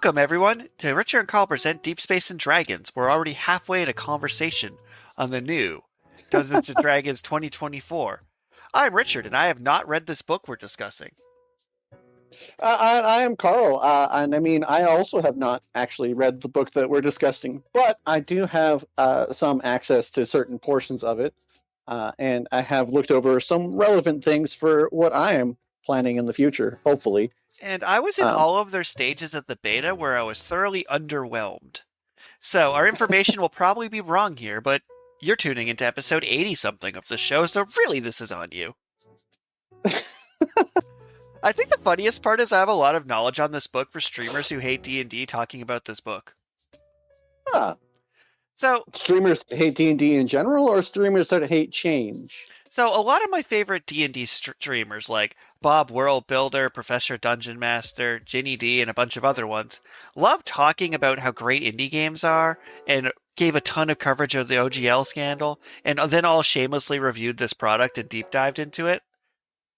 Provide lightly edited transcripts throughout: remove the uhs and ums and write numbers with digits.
Welcome, everyone, to Richard and Carl present Deep Space and Dragons. We're already halfway in a conversation on the new Dungeons & Dragons 2024. I'm Richard, and I have not read this book we're discussing. I am Carl, and I mean, I also have not actually read the book that we're discussing, but I do have some access to certain portions of it, and I have looked over some relevant things for what I am planning in the future, hopefully. And I was in all of their stages of the beta where I was thoroughly underwhelmed. So our information will probably be wrong here, but you're tuning into episode 80-something of the show, so really this is on you. I think the funniest part is I have a lot of knowledge on this book for streamers who hate D&D talking about this book. So streamers that hate D&D in general, or streamers that hate change? So a lot of my favorite D&D streamers, like Bob World Builder, Professor Dungeon Master, Ginny D, and a bunch of other ones, love talking about how great indie games are, and gave a ton of coverage of the OGL scandal, and then all shamelessly reviewed this product and deep dived into it,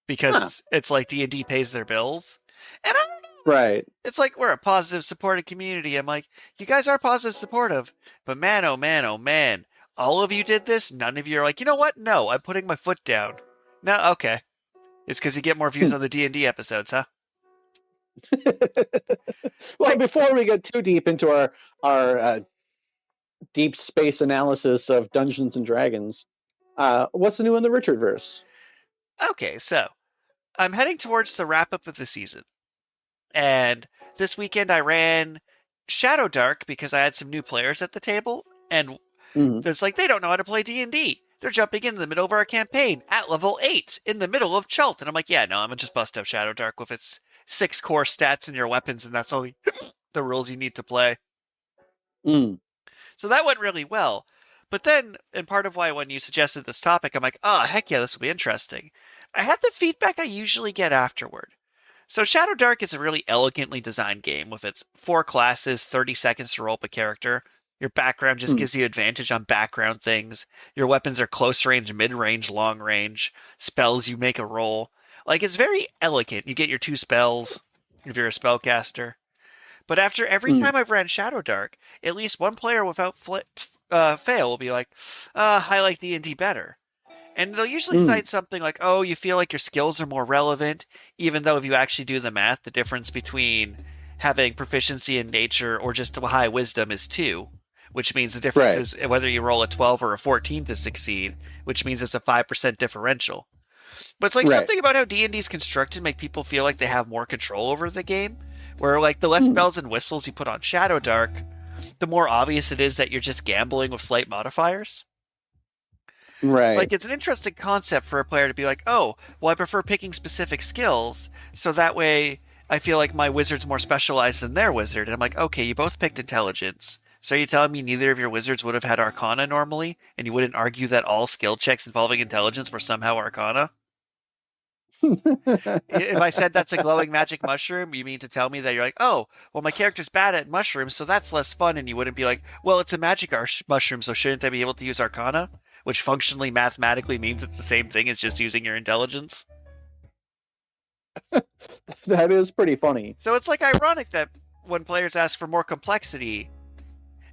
because it's like D&D pays their bills. And I don't know. Right. It's like we're a positive, supportive community. I'm like, you guys are positive, supportive, but man, oh man, oh man. All of you did this. None of you are like, you know what? No, I'm putting my foot down. No, okay. It's because you get more views on the D&D episodes, huh? Well, before we get too deep into our deep space analysis of Dungeons and Dragons, what's new in the Richardverse? Okay, so I'm heading towards the wrap-up of the season. And this weekend I ran Shadow Dark because I had some new players at the table, and there's like, they don't know how to play D&D. They're jumping in the middle of our campaign at level 8 in the middle of Chult. And I'm like, yeah, no, I'm going to just bust out Shadow Dark with its 6 core stats and your weapons, and that's all the rules you need to play. So that went really well. But then, and part of why when you suggested this topic, I'm like, oh, heck yeah, this will be interesting. I had the feedback I usually get afterward. So Shadow Dark is a really elegantly designed game with its 4 classes, 30 seconds to roll up a character. Your background just gives you advantage on background things. Your weapons are close range, mid range, long range. Spells, you make a roll. Like, it's very elegant. You get your 2 spells if you're a spellcaster. But after every time I've ran Shadow Dark, at least one player without fail will be like, I like D&D better. And they'll usually cite something like, oh, you feel like your skills are more relevant, even though if you actually do the math, the difference between having proficiency in nature or just high wisdom is 2. Which means the difference is whether you roll a 12 or a 14 to succeed, which means it's a 5% differential. But it's like something about how D&D is constructed make people feel like they have more control over the game, where like the less bells and whistles you put on Shadow Dark, the more obvious it is that you're just gambling with slight modifiers. Right. Like, it's an interesting concept for a player to be like, oh, well, I prefer picking specific skills, so that way I feel like my wizard's more specialized than their wizard. And I'm like, okay, you both picked intelligence. So are you telling me neither of your wizards would have had Arcana normally, and you wouldn't argue that all skill checks involving intelligence were somehow Arcana? If I said that's a glowing magic mushroom, you mean to tell me that you're like, oh, well, my character's bad at mushrooms, so that's less fun, and you wouldn't be like, well, it's a magic mushroom, so shouldn't I be able to use Arcana? Which functionally, mathematically means it's the same thing as just using your intelligence. That is pretty funny. So it's like ironic that when players ask for more complexity,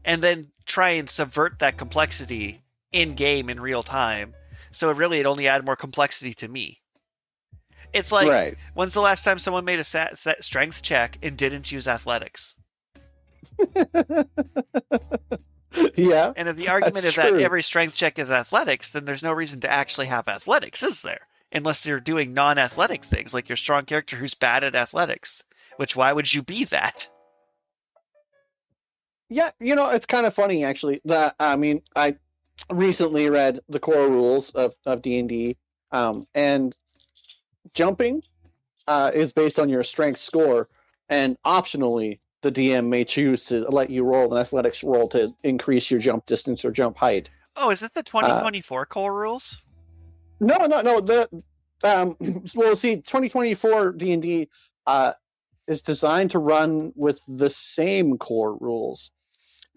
and then try and subvert that complexity in-game in real time. So it only added more complexity to me. It's like, when's the last time someone made a strength check and didn't use athletics? Yeah. And if the argument is that every strength check is athletics, then there's no reason to actually have athletics, is there? Unless you're doing non-athletic things, like your strong character who's bad at athletics. Which, why would you be that? Yeah, it's kind of funny, actually. I recently read the core rules of D&D, and jumping is based on your strength score, and optionally, the DM may choose to let you roll an athletics roll to increase your jump distance or jump height. Oh, is it the 2024 core rules? No. Well, see, 2024 D&D is designed to run with the same core rules.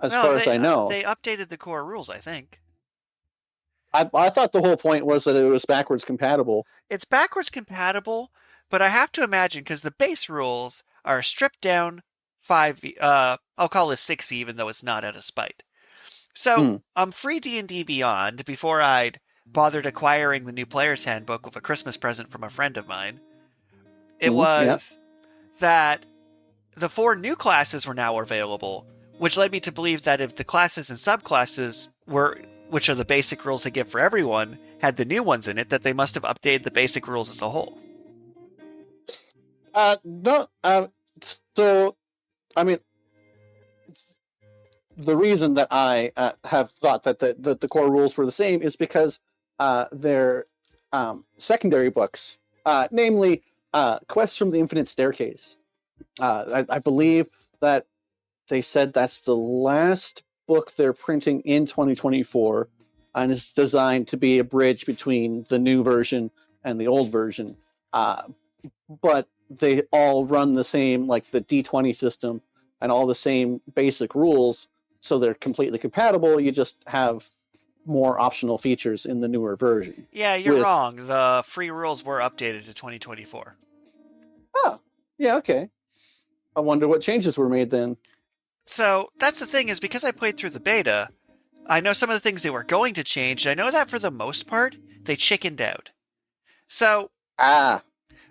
As far as I know. They updated the core rules, I think. I thought the whole point was that it was backwards compatible. It's backwards compatible, but I have to imagine, because the base rules are stripped down I'll call this 6e, even though it's not out of spite. So Hmm. free D&D Beyond, before I'd bothered acquiring the new player's handbook with a Christmas present from a friend of mine, it Hmm. Yeah. was that the 4 new classes were now available, which led me to believe that if the classes and subclasses were, which are the basic rules they give for everyone, had the new ones in it, that they must have updated the basic rules as a whole. No. So, I mean, the reason that I have thought that the core rules were the same is because their secondary books, namely Quest from the Infinite Staircase. I believe that they said that's the last book they're printing in 2024, and it's designed to be a bridge between the new version and the old version. But they all run the same, like the D20 system, and all the same basic rules, so they're completely compatible. You just have more optional features in the newer version. Yeah, you're With wrong. The free rules were updated to 2024. oh, yeah, okay. I wonder what changes were made then. So that's the thing, is because I played through the beta, I know some of the things they were going to change, and I know that for the most part, they chickened out. So, Ah,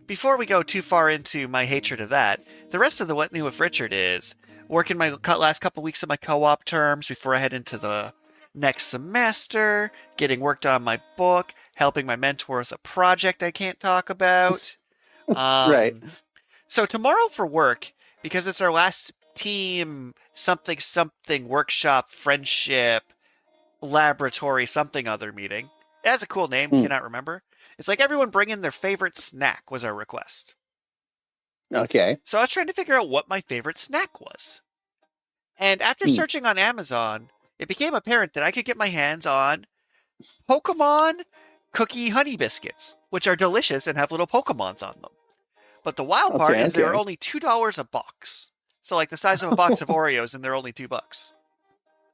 before we go too far into my hatred of that, the rest of the What New with Richard is working my last couple weeks of my co-op terms before I head into the next semester, getting worked on my book, helping my mentor with a project I can't talk about. right. Um, so tomorrow for work, because it's our last team something something workshop friendship laboratory something other meeting. It has a cool name, Hmm. cannot remember. It's like everyone bring in their favorite snack was our request. Okay. So I was trying to figure out what my favorite snack was. And after Hmm. searching on Amazon, it became apparent that I could get my hands on Pokemon cookie honey biscuits, which are delicious and have little Pokemons on them. But the wild part Okay. is they were Okay. only $2 a box. So like the size of a box of Oreos, and they're only $2.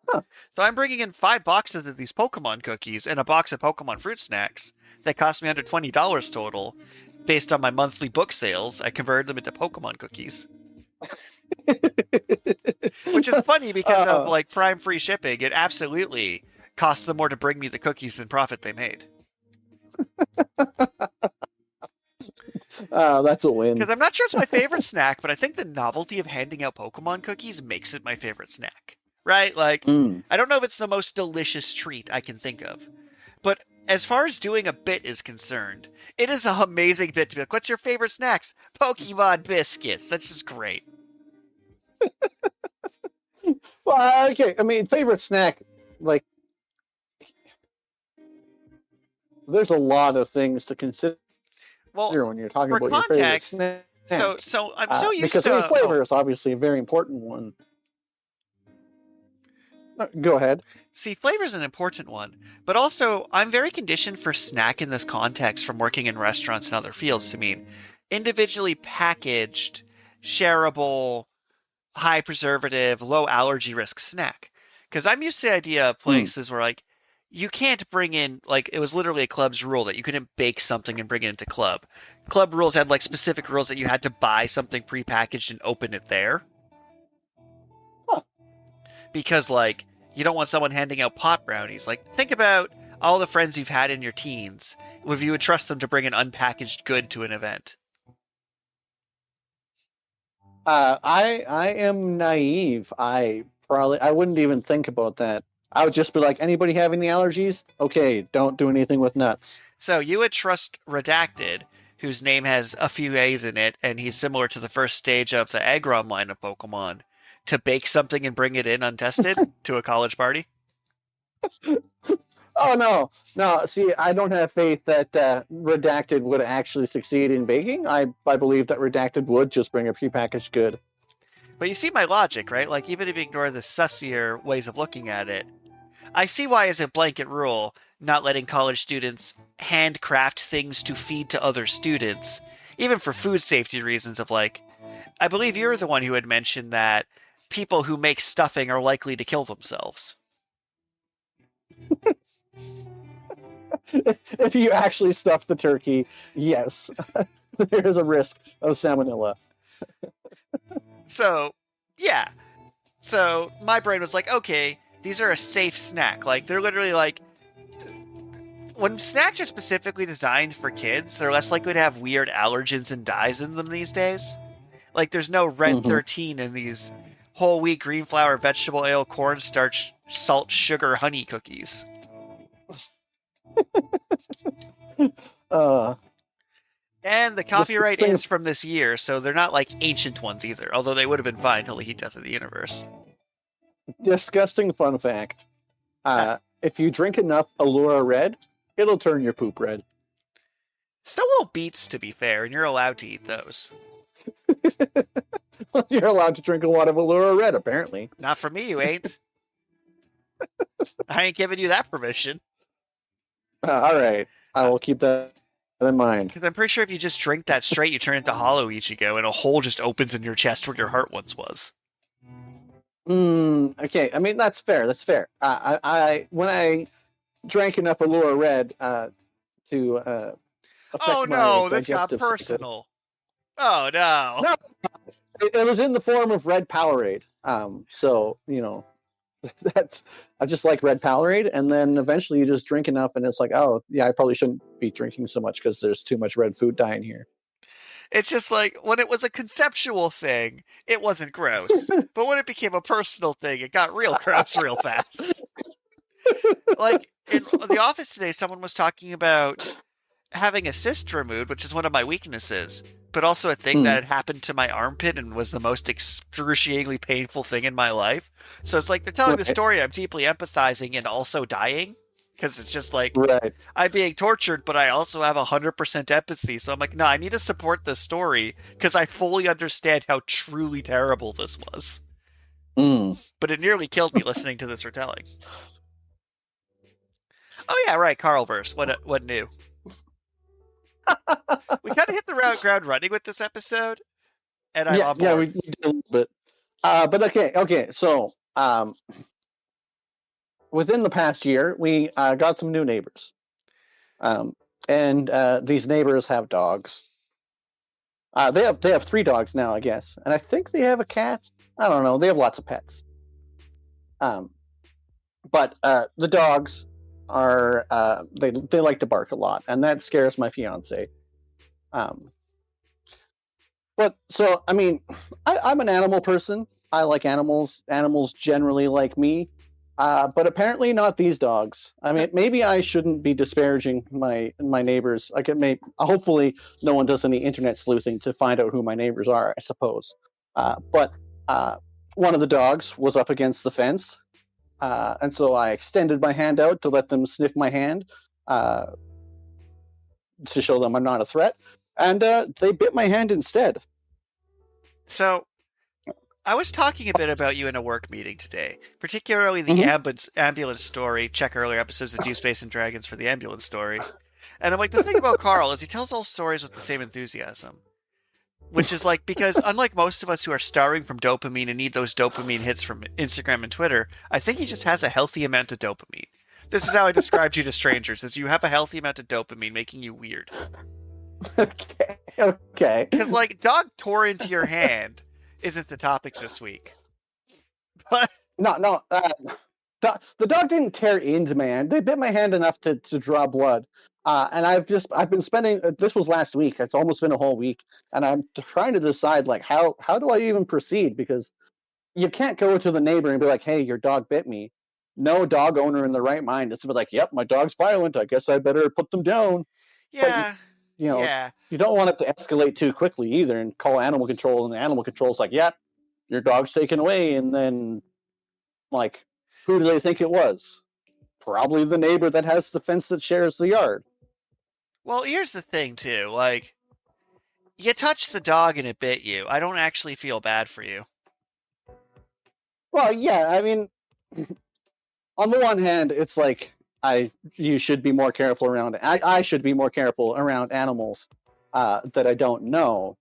Huh. So I'm bringing in 5 boxes of these Pokemon cookies and a box of Pokemon fruit snacks that cost me under $20 total. Based on my monthly book sales, I converted them into Pokemon cookies. Which is funny because of uh, like Prime free shipping. It absolutely cost them more to bring me the cookies than profit they made. that's a win. Because I'm not sure it's my favorite snack, but I think the novelty of handing out Pokemon cookies makes it my favorite snack. Right? Like, Mm. I don't know if it's the most delicious treat I can think of. But as far as doing a bit is concerned, it is an amazing bit to be like, what's your favorite snacks? Pokemon biscuits. That's just great. Well, okay. I mean, favorite snack, like, there's a lot of things to consider Well, when you're talking for about your favorite context, snack. so I'm so used Because I mean, to flavor is obviously a very important one. Go ahead. see, flavor is an important one, but also I'm very conditioned for snack in this context from working in restaurants and other fields to mean individually packaged, shareable, high preservative, low allergy risk snack. Because I'm used to the idea of Hmm. places where like you can't bring in like it was literally a club's rule that you couldn't bake something and bring it into club. Club rules had like specific rules that you had to buy something prepackaged and open it there. Huh. Because like you don't want someone handing out pot brownies. Like think about all the friends you've had in your teens. If you would trust them to bring an unpackaged good to an event. I am naive. I wouldn't even think about that. I would just be like, anybody have any allergies? Okay, don't do anything with nuts. So you would trust Redacted, whose name has a few A's in it, and he's similar to the first stage of the Aggron line of Pokemon, to bake something and bring it in untested to a college party? Oh no. See, I don't have faith that Redacted would actually succeed in baking. I believe that Redacted would just bring a prepackaged good. But you see my logic, right? Like, even if you ignore the sussier ways of looking at it, I see why, as a blanket rule, not letting college students handcraft things to feed to other students, even for food safety reasons of like, I believe you're the one who had mentioned that people who make stuffing are likely to kill themselves. If you actually stuff the turkey, yes, there is a risk of salmonella. So, Yeah. So my brain was like, okay, these are a safe snack. Like they're literally like when snacks are specifically designed for kids, they're less likely to have weird allergens and dyes in them these days. Like there's no red Mm-hmm. 13 in these whole wheat, green flour, vegetable oil, cornstarch, salt, sugar, honey cookies. Uh, And the copyright disgusting, is from this year, so they're not like ancient ones either, although they would have been fine until the heat death of the universe. disgusting fun fact. If you drink enough Allura Red, it'll turn your poop red. Still little beets, to be fair, and you're allowed to eat those. You're allowed to drink a lot of Allura Red, apparently. Not for me, you ain't. I ain't giving you that permission. All right, I will keep that in mind. Because I'm pretty sure if you just drink that straight, you turn into Hollow Ichigo, and a hole just opens in your chest where your heart once was. Okay, I mean that's fair. That's fair. I when I drank enough Allura Red to affect Oh my no, that's got digestive system. personal. Oh no. No, it was in the form of Red Powerade. So you know, that's I just like Red Powerade, and then eventually you just drink enough, and it's like, oh yeah, I probably shouldn't be drinking so much because there's too much red food dye in here. It's just like when it was a conceptual thing, it wasn't gross. But when it became a personal thing, it got real gross real fast. Like in the office today, someone was talking about having a cyst removed, which is one of my weaknesses, but also a thing that had happened to my armpit and was the most excruciatingly painful thing in my life. So it's like they're telling the Right. story, I'm deeply empathizing and also dying. Because it's just like, Right. I'm being tortured, but I also have 100% empathy. So I'm like, no, I need to support this story because I fully understand how truly terrible this was. Mm. But it nearly killed me listening to this retelling. Oh yeah, right, Carlverse. What new? We kind of hit the ground running with this episode, and I'm on Yeah, board. we did a little bit. But okay. So, within the past year, we got some new neighbors, um, and these neighbors have dogs. They have 3 dogs now, I guess, and I think they have a cat. I don't know. They have lots of pets. Um, but the dogs are they like to bark a lot, and that scares my fiance. Um, but so I mean, I'm an animal person. I like animals. Animals generally like me. But apparently not these dogs. I mean, maybe I shouldn't be disparaging my neighbors. Like it may, hopefully, no one does any internet sleuthing to find out who my neighbors are. I suppose. But one of the dogs was up against the fence, and so I extended my hand out to let them sniff my hand, uh, to show them I'm not a threat. And they bit my hand instead. So I was talking a bit about you in a work meeting today, particularly the Mhm. ambulance story. Check earlier episodes of Deep Space and Dragons for the ambulance story. And I'm like, the thing about Carl is he tells all stories with the same enthusiasm. Which is like, because unlike most of us who are starving from dopamine and need those dopamine hits from Instagram and Twitter, I think he just has a healthy amount of dopamine. This is how I described you to strangers, is you have a healthy amount of dopamine making you weird. Okay. Because, like, dog tore into your hand isn't the topics this week. But No. The dog didn't tear into my hand. They bit my hand enough to draw blood. And I've been spending. This was last week. It's almost been a whole week, and I'm trying to decide like how do I even proceed, because you can't go to the neighbor and be like, "Hey, your dog bit me." No dog owner in the right mind is to be like, "Yep, my dog's violent. I guess I better put them down." But yeah, you know, yeah. you don't want it to escalate too quickly either, and call animal control, and the animal control's like, "Yep, your dog's taken away," and then like, who do they think it was? Probably the neighbor that has the fence that shares the yard. Well, here's the thing, too. Like, you touched the dog and it bit you. I don't actually feel bad for you. Well, yeah, I mean, on the one hand, it's like you should be more careful around. I should be more careful around animals that I don't know.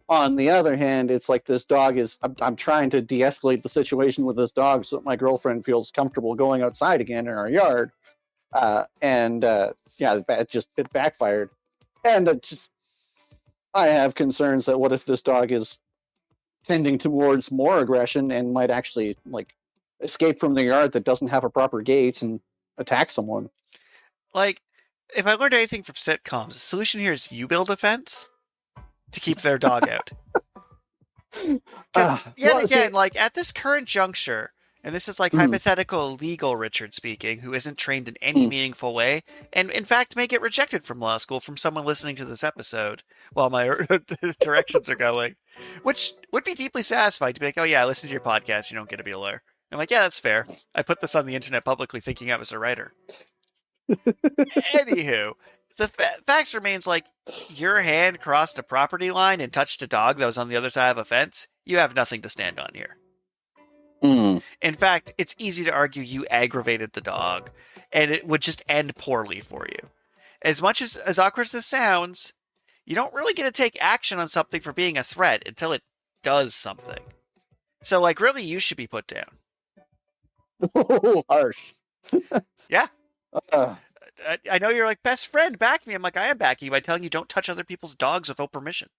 On the other hand, it's like this dog is. I'm trying to de-escalate the situation with this dog so that my girlfriend feels comfortable going outside again in our yard. And yeah, it backfired. And I have concerns that what if this dog is tending towards more aggression and might actually like escape from the yard that doesn't have a proper gate and attack someone. Like, if I learned anything from sitcoms, the solution here is you build a fence to keep their dog out. Because yet Well, see, again, like at this current juncture, and this is like mm, hypothetical legal Richard speaking, who isn't trained in any mm. meaningful way, and in fact may get rejected from law school from someone listening to this episode while my directions are going, which would be deeply satisfying to be like, oh yeah, I listened to your podcast, you don't get to be a lawyer. I'm like, yeah, that's fair. I put this on the internet publicly thinking I was a writer. Anywho, the facts remains like your hand crossed a property line and touched a dog that was on the other side of a fence. You have nothing to stand on here. Mm. In fact, it's easy to argue you aggravated the dog, and it would just end poorly for you. As much as awkward as this sounds, you don't really get to take action on something for being a threat until it does something. So, like, really, you should be put down. Harsh. Yeah. Uh, I know you're like, best friend, back me. I'm like, I am backing you by telling you don't touch other people's dogs without permission.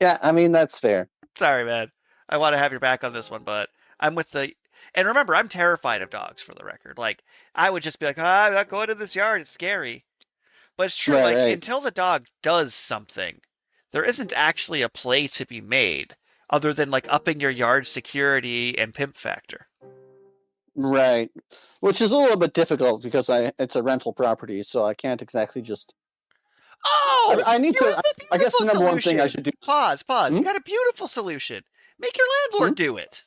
yeah, I mean that's fair. Sorry, man. I want to have your back on this one, but I'm with the. And remember, I'm terrified of dogs, for the record. Like, I would just be like, I'm not going to this yard. It's scary. But it's true. Like, Right. until the dog does something, there isn't actually a play to be made other than, like, upping your yard security and pimp factor. Right. Which is a little bit difficult because it's a rental property, so I can't exactly just. Oh! I need You to. have a I guess beautiful the number one solution. thing I should do. Pause. Hmm? You got a beautiful solution. Make your landlord do it.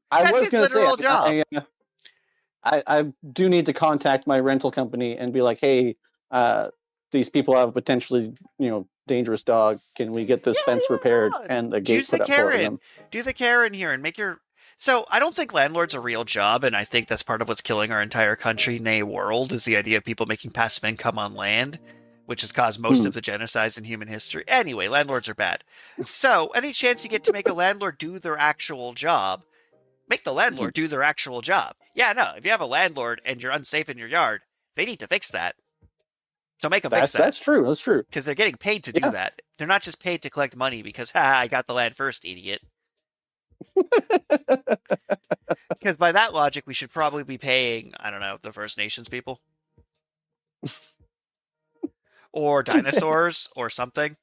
I That's was his going to say, literal job. I do need to contact my rental company and be like, hey, these people have a potentially, dangerous dog. Can we get this fence repaired and the gate Use the put up for them? Karen. Do the Karen here and make your. So I don't think landlord's a real job, and I think that's part of what's killing our entire country, nay world, is the idea of people making passive income on land, which has caused most of the genocides in human history. Anyway, landlords are bad. So any chance you get to make a landlord do their actual job, make the landlord do their actual job. Yeah, no, if you have a landlord and you're unsafe in your yard, they need to fix that. So make them fix that. That's true. That's true. Because they're getting paid to do that. They're not just paid to collect money because, I got the land first, idiot. Because by that logic, we should probably be paying, I don't know, the First Nations people. Or dinosaurs or something.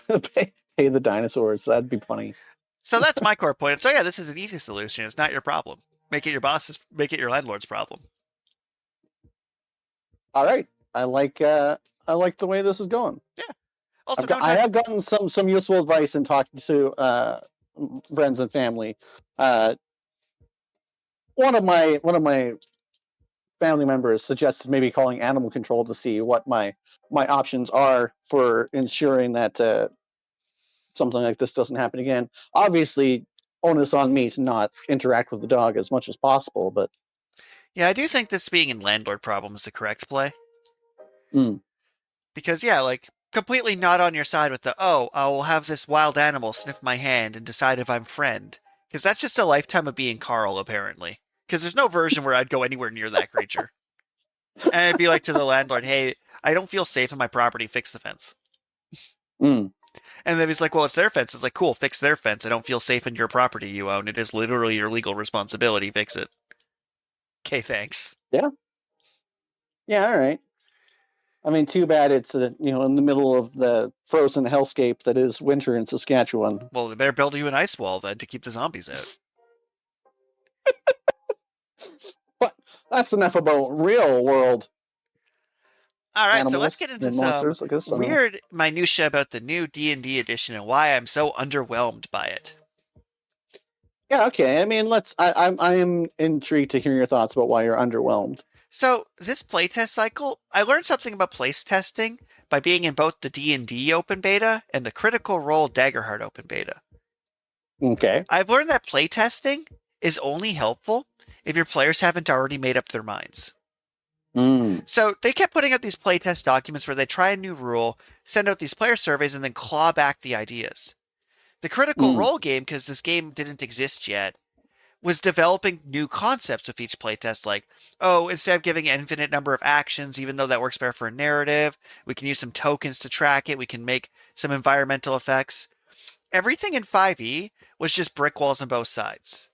Pay the dinosaurs. That'd be funny. So that's my core point. So yeah, this is an easy solution. It's not your problem. Make it your landlord's problem. All right. I like the way this is going. Yeah. Also, I have gotten some useful advice in talking to friends and family. One of my family members suggested maybe calling animal control to see what my options are for ensuring that something like this doesn't happen again. Obviously, onus on me to not interact with the dog as much as possible, but yeah, I do think this being in landlord problem is the correct play. Mm. Because yeah, like completely not on your side with the I will have this wild animal sniff my hand and decide if I'm friend. Because that's just a lifetime of being Carl, apparently. Because there's no version where I'd go anywhere near that creature. And I'd be like to the landlord, hey, I don't feel safe in my property, fix the fence. Mm. And then he's like, well, it's their fence. It's like, cool, fix their fence. I don't feel safe in your property you own. It is literally your legal responsibility. Fix it. Okay, thanks. Yeah. Yeah, all right. I mean, too bad it's in the middle of the frozen hellscape that is winter in Saskatchewan. Well, they better build you an ice wall then to keep the zombies out. But that's enough about real world. All right, so let's get into some weird minutia about the new D&D edition and why I'm so underwhelmed by it. Yeah, okay. I mean, I am intrigued to hear your thoughts about why you're underwhelmed. So, this playtest cycle, I learned something about playtesting by being in both the D&D open beta and the Critical Role Daggerheart open beta. Okay. I've learned that playtesting is only helpful if your players haven't already made up their minds. So they kept putting out these playtest documents where they try a new rule, send out these player surveys, and then claw back the ideas. The Critical Role game, because this game didn't exist yet, was developing new concepts with each playtest, like, oh, instead of giving an infinite number of actions, even though that works better for a narrative, we can use some tokens to track it, we can make some environmental effects. Everything in 5e was just brick walls on both sides.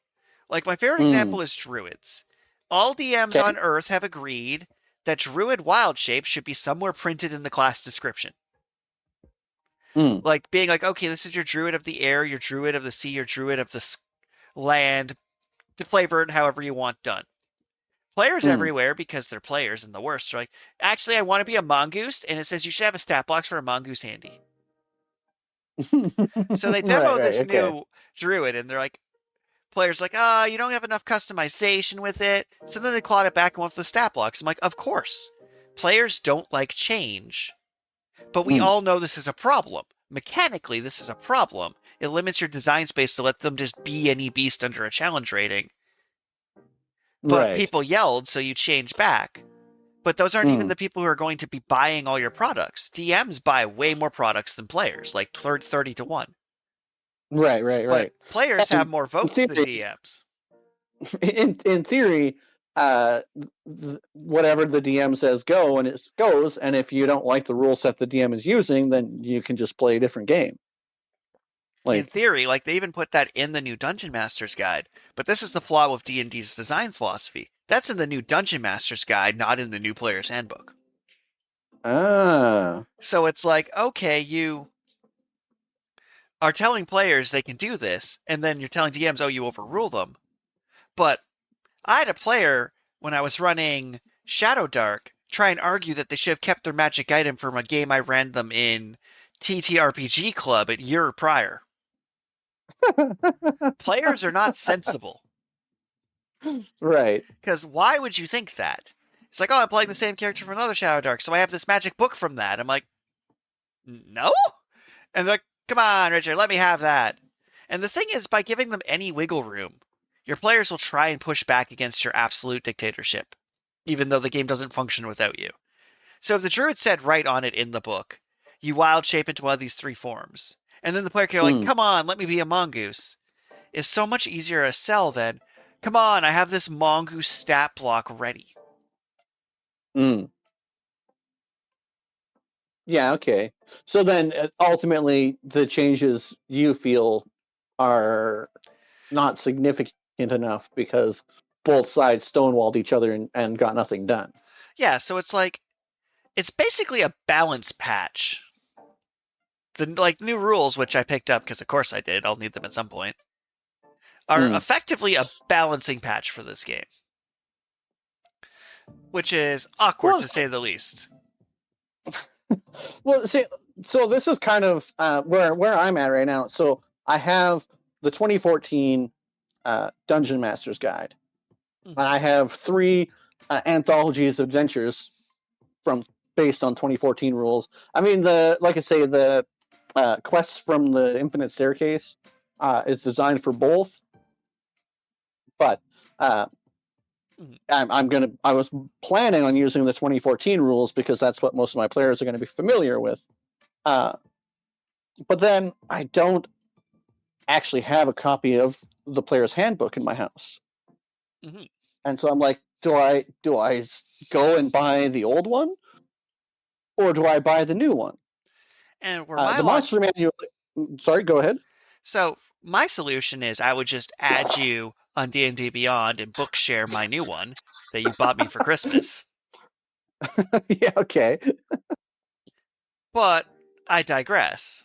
Like, my favorite Mm. example is druids. All DMs Okay. on Earth have agreed that druid wild shape should be somewhere printed in the class description. Mm. Like, being like, okay, this is your druid of the air, your druid of the sea, your druid of the land, to flavor it however you want done. Players Mm. everywhere, because they're players and the worst, are like, actually, I want to be a mongoose, and it says you should have a stat box for a mongoose handy. So they Right. demo Right. this Okay. new druid, and they're like, players like, you don't have enough customization with it. So then they clawed it back and went for the stat blocks. I'm like, of course. Players don't like change. But we Mm. all know this is a problem. Mechanically, this is a problem. It limits your design space to let them just be any beast under a challenge rating. But Right. people yelled, so you change back. But those aren't even Mm. the people who are going to be buying all your products. DMs buy way more products than players, like 30 to 1. Right. Right. But Right. players have And more in votes than theory, DMs. in theory, uh, whatever the DM says go, and it goes. And if you don't like the rule set the DM is using, then you can just play a different game. In Like, theory, like they even put that in the new Dungeon Master's Guide. But this is the flaw with D&D's design philosophy. That's in the new Dungeon Master's Guide, not in the new Player's Handbook. ah, So it's like, okay, you are telling players they can do this, and then you're telling DMs, oh, you overrule them. But I had a player when I was running Shadow Dark try and argue that they should have kept their magic item from a game I ran them in TTRPG Club a year prior. Players are not sensible. right. Because why would you think that? It's like, oh, I'm playing the same character from another Shadow Dark, so I have this magic book from that. I'm like, no? And they're like, come on, Richard, let me have that. And the thing is, by giving them any wiggle room, your players will try and push back against your absolute dictatorship, even though the game doesn't function without you. So if the druid said right on it in the book, you wild shape into one of these three forms, and then the player can go like, Mm. come on, let me be a mongoose, is so much easier to sell than, come on, I have this mongoose stat block ready. Mm. Yeah. Okay. So then, ultimately, the changes you feel are not significant enough because both sides stonewalled each other and got nothing done. Yeah, so it's like, it's basically a balance patch. The like new rules, which I picked up because of course I did, I'll need them at some point, are Mm. effectively a balancing patch for this game, which is awkward Well, to say the least. well, see, so this is kind of where I'm at right now. So I have the 2014 Dungeon Master's Guide, and I have three anthologies of adventures from based on 2014 rules. I mean, like I say, the quests from the Infinite Staircase is designed for both, but uh, I was planning on using the 2014 rules because that's what most of my players are going to be familiar with. Uh, but then I don't actually have a copy of the player's handbook in my house, Mm-hmm. and so I'm like, do I go and buy the old one, or do I buy the new one? And where my The monster manual. Sorry, go ahead. so my solution is I would just add you on D&D Beyond and bookshare my new one that you bought me for Christmas. Yeah, okay. But I digress.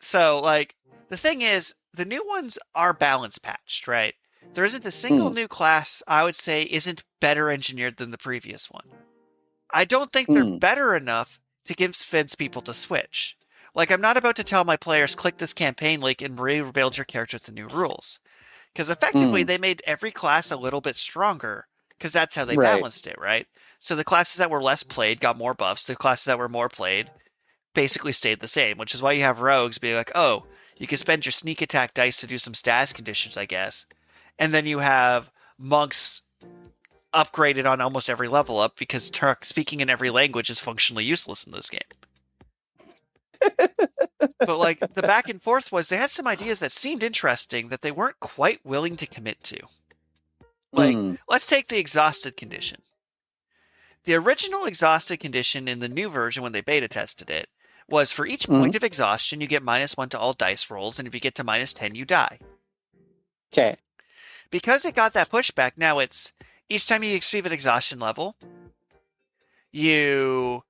So, like, the thing is, the new ones are balance patched, right? There isn't a single Mm, new class I would say isn't better engineered than the previous one. I don't think they're mm, better enough to convince people to switch. Like, I'm not about to tell my players, click this campaign link and rebuild your character with the new rules. Because effectively, mm, they made every class a little bit stronger, because that's how they right. balanced it, right? So the classes that were less played got more buffs, the classes that were more played basically stayed the same, which is why you have rogues being like, oh, you can spend your sneak attack dice to do some status conditions, I guess. And then you have monks upgraded on almost every level up because speaking in every language is functionally useless in this game. But like the back and forth was they had some ideas that seemed interesting that they weren't quite willing to commit to. Like, Mm, let's take the exhausted condition. The original exhausted condition in the new version when they beta tested it was for each mm. point of exhaustion, you get -1 to all dice rolls, and if you get to -10, you die. Okay. Because it got that pushback, now it's each time you achieve an exhaustion level, you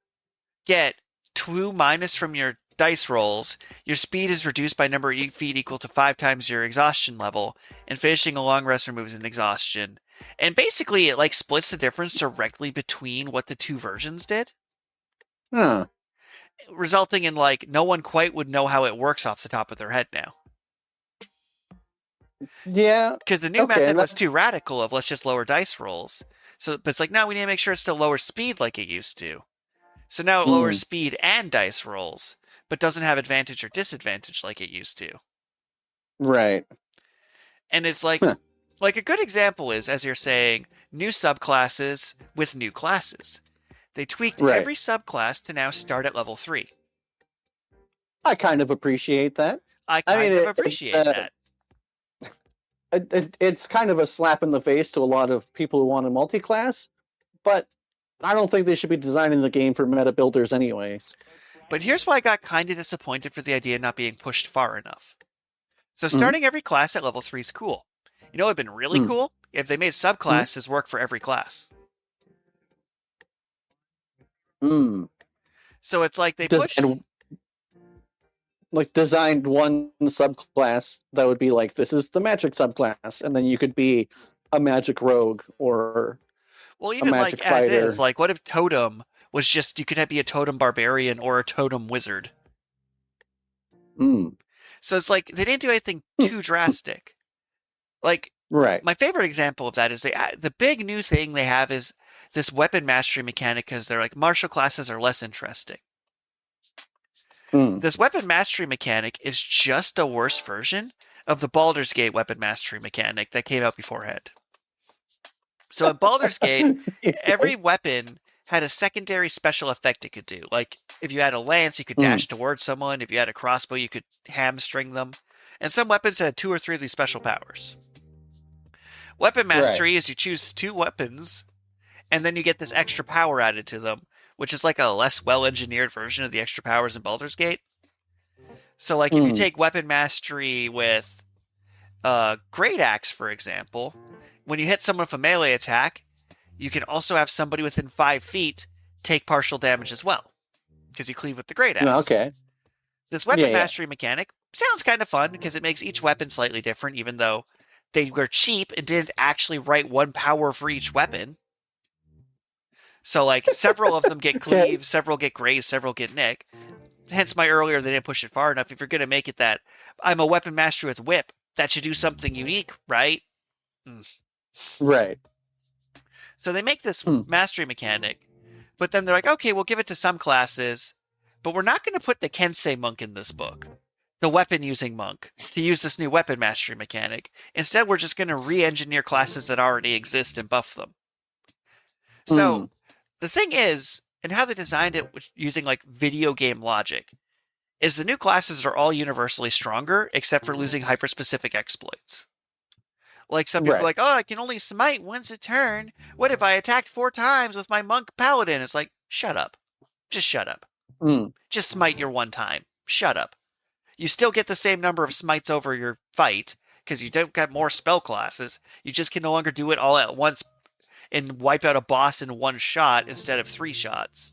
get 2 minus from your dice rolls. Your speed is reduced by number of feet equal to 5 times your exhaustion level, and finishing a long rest removes an exhaustion. And basically, it like splits the difference directly between what the two versions did, Huh. resulting in like no one quite would know how it works off the top of their head now. Yeah. Because the new Okay. method And was too radical of let's just lower dice rolls. So, but it's like, no, we need to make sure it still lowers speed like it used to. So now it lowers mm, speed and dice rolls, but doesn't have advantage or disadvantage like it used to. right. And it's Huh. like a good example is, as you're saying, new subclasses with new classes. They tweaked Right. every subclass to now start at level 3. I kind of appreciate that. I I mean, kind of appreciate that. it's kind of a slap in the face to a lot of people who want a multi-class, but I don't think they should be designing the game for meta builders anyways. But here's why I got kind of disappointed for the idea not being pushed far enough. So Mm, starting every class at level 3 is cool. You know what would have been really mm, cool? If they made mm, subclasses work for every class. mm. So it's like they Does push. and like designed one subclass that would be like this is the magic subclass, and then you could be a magic rogue or Well, a even like magic as is, fighter. like what if totem was just you could be a totem barbarian or a totem wizard? Mm, So it's like they didn't do anything too drastic. Like right. my favorite example of that is the big new thing they have is this weapon mastery mechanic because they're like martial classes are less interesting. Mm. This weapon mastery mechanic is just a worse version of the Baldur's Gate weapon mastery mechanic that came out beforehand. So in Baldur's Gate, every weapon had a secondary special effect it could do. Like if you had a lance, you could Mm, dash towards someone. If you had a crossbow, you could hamstring them. And some weapons had 2 or 3 of these special powers. Weapon right. mastery is you choose 2 weapons, and then you get this extra power added to them, which is like a less well engineered version of the extra powers in Baldur's Gate. So, like, if you Mm. take weapon mastery with Great Axe, for example, when you hit someone with a melee attack, you can also have somebody within 5 feet take partial damage as well, because you cleave with the Great No, Axe. okay. This Yeah, weapon yeah. mastery mechanic sounds kind of fun because it makes each weapon slightly different, even though they were cheap and didn't actually write one power for each weapon. So, like, several of them get Okay. cleave, several get graze, several get nick. Hence my earlier they didn't push it far enough. If you're going to make it that I'm a weapon master with whip, that should do something unique, right? Mm. Right. So they make this Mm. mastery mechanic, but then they're like, okay, we'll give it to some classes, but we're not going to put the Kensei monk in this book, the weapon using monk, to use this new weapon mastery mechanic. Instead, we're just going to re engineer classes that already exist and buff them. So Mm. the thing is, and how they designed it using like video game logic, is the new classes are all universally stronger except for losing hyper-specific exploits. Like some people are Right. like, oh, I can only smite once a turn. What if I attacked 4 times with my monk paladin? It's like, shut up. Just shut up. Mm. Just smite your one time. Shut up. You still get the same number of smites over your fight because you don't get more spell classes. You just can no longer do it all at once and wipe out a boss in one shot instead of 3 shots.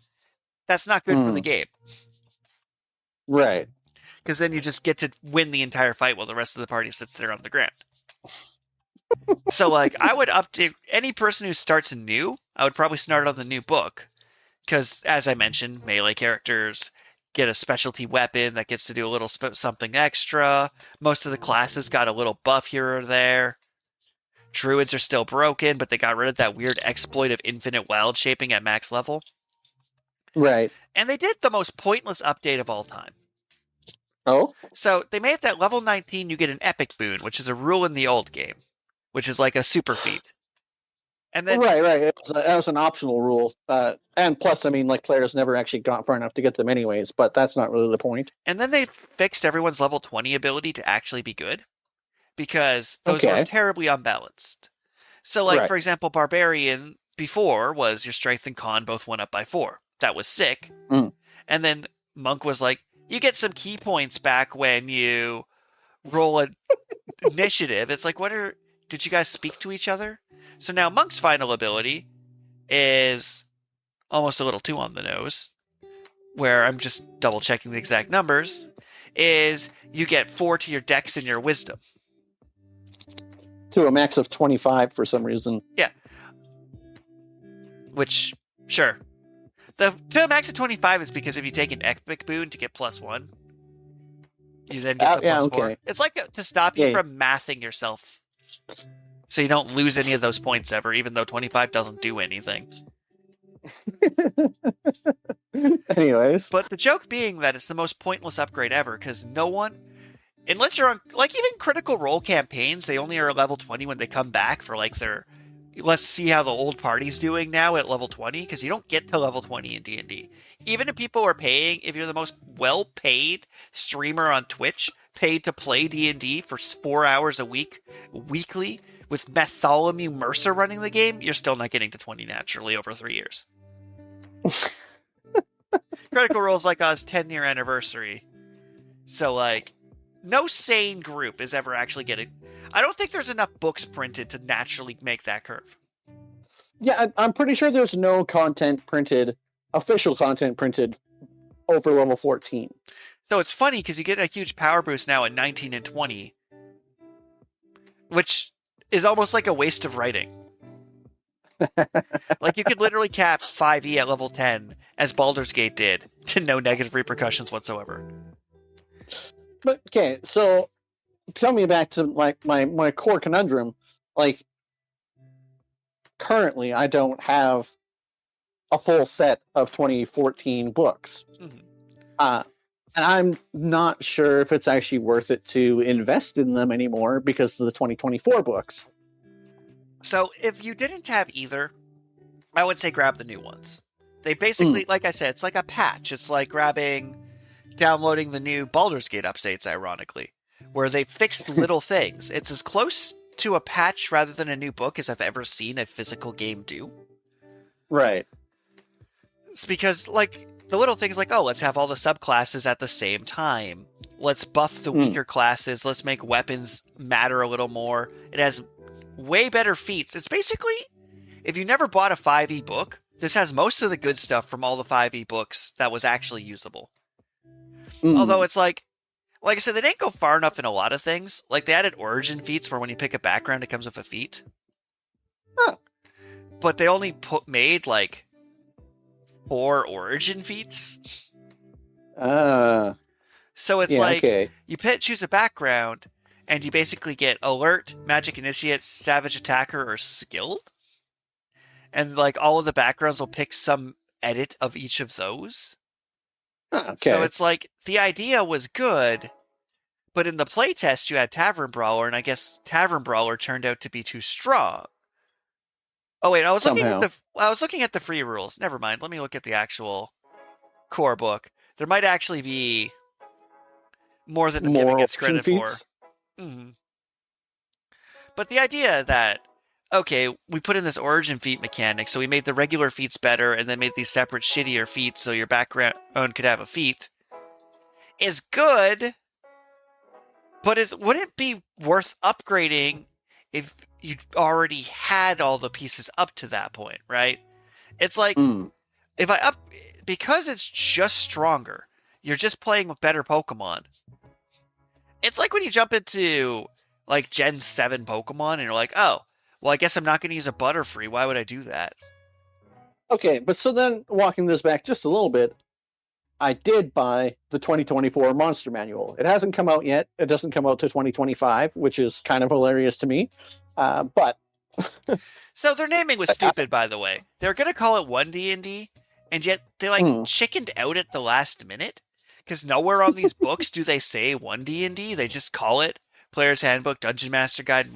That's not good for the Mm. game. Right. Because then you just get to win the entire fight while the rest of the party sits there on the ground. So, like, I would update any person who starts new. I would probably start on the new book because, as I mentioned, melee characters get a specialty weapon that gets to do a little something extra. Most of the classes got a little buff here or there. Druids are still broken, but they got rid of that weird exploit of infinite wild shaping at max level. Right. And they did the most pointless update of all time. Oh. So they made it that level 19 you get an epic boon, which is a rule in the old game, which is like a super feat. And then Right. That was an optional rule, and plus, I mean, like players never actually got far enough to get them anyways. But that's not really the point. they fixed everyone's level 20 ability to actually be good because those were Okay. terribly unbalanced. So, like, Right. for example, Barbarian before was your strength and con both went up by 4. That was sick. Mm. And then Monk was like, you get some key points back when you roll an initiative. It's like, did you guys speak to each other? So now Monk's final ability is almost a little too on the nose, where I'm just double checking the exact numbers, is you get 4 to your dex and your wisdom. To a max of 25 for some reason. Yeah. Which, sure. To a max of 25 is because if you take an epic boon to get +1, you then get the +4. It's like to stop you from mathing yourself. So you don't lose any of those points ever, even though 25 doesn't do anything. Anyways. But the joke being that it's the most pointless upgrade ever, because no one, unless you're on, like, even Critical Role campaigns, they only are level 20 when they come back for, like, their, let's see how the old party's doing now at level 20, because you don't get to level 20 in D&D. Even if people are paying, if you're the most well-paid streamer on Twitch, paid to play D&D for 4 hours a week, weekly, with Bartholomew Mercer running the game, you're still not getting to 20 naturally over 3 years. Critical Role's like us 10-year anniversary. So, like, no sane group is ever actually getting... I don't think there's enough books printed to naturally make that curve. Yeah, I'm pretty sure there's no official content printed over level 14. So it's funny because you get a huge power boost now at 19 and 20, which is almost like a waste of writing. Like, you could literally cap 5e at level 10, as Baldur's Gate did, to no negative repercussions whatsoever. But, okay, so, coming back to my core conundrum, like, currently I don't have a full set of 2014 books. Mm-hmm. And I'm not sure if it's actually worth it to invest in them anymore because of the 2024 books. So if you didn't have either, I would say grab the new ones. They basically, like I said, it's like a patch. It's like downloading the new Baldur's Gate updates, ironically, where they fixed little things. It's as close to a patch rather than a new book as I've ever seen a physical game do. Right. It's because, like, the little things like, oh, let's have all the subclasses at the same time. Let's buff the weaker classes. Let's make weapons matter a little more. It has way better feats. It's basically, if you never bought a 5e book, this has most of the good stuff from all the 5e books that was actually usable. Although it's like I said, they didn't go far enough in a lot of things. Like, they added origin feats where when you pick a background, it comes with a feat. Huh. But they only made, like, 4 origin feats. So it's you choose a background, and you basically get Alert, Magic Initiate, Savage Attacker, or Skilled. And, like, all of the backgrounds will pick some edit of each of those. Okay. So it's like, the idea was good, but in the playtest you had Tavern Brawler, and I guess Tavern Brawler turned out to be too strong. Oh wait, I was looking at the free rules. Never mind. Let me look at the actual core book. There might actually be more than I'm giving it credit for. Mm-hmm. But the idea that, okay, we put in this origin feat mechanic, so we made the regular feats better and then made these separate shittier feats so your background could have a feat, is good, but wouldn't it be worth upgrading if you already had all the pieces up to that point, right? It's like, because it's just stronger, you're just playing with better Pokemon. It's like when you jump into, like, Gen 7 Pokemon and you're like, oh, well, I guess I'm not going to use a Butterfree. Why would I do that? Okay, but so then, walking this back just a little bit, I did buy the 2024 Monster Manual. It hasn't come out yet. It doesn't come out to 2025, which is kind of hilarious to me. But so their naming was stupid, by the way. They were going to call it 1D&D, and yet they, chickened out at the last minute. Because nowhere on these books do they say 1D&D. They just call it Player's Handbook, Dungeon Master Guide,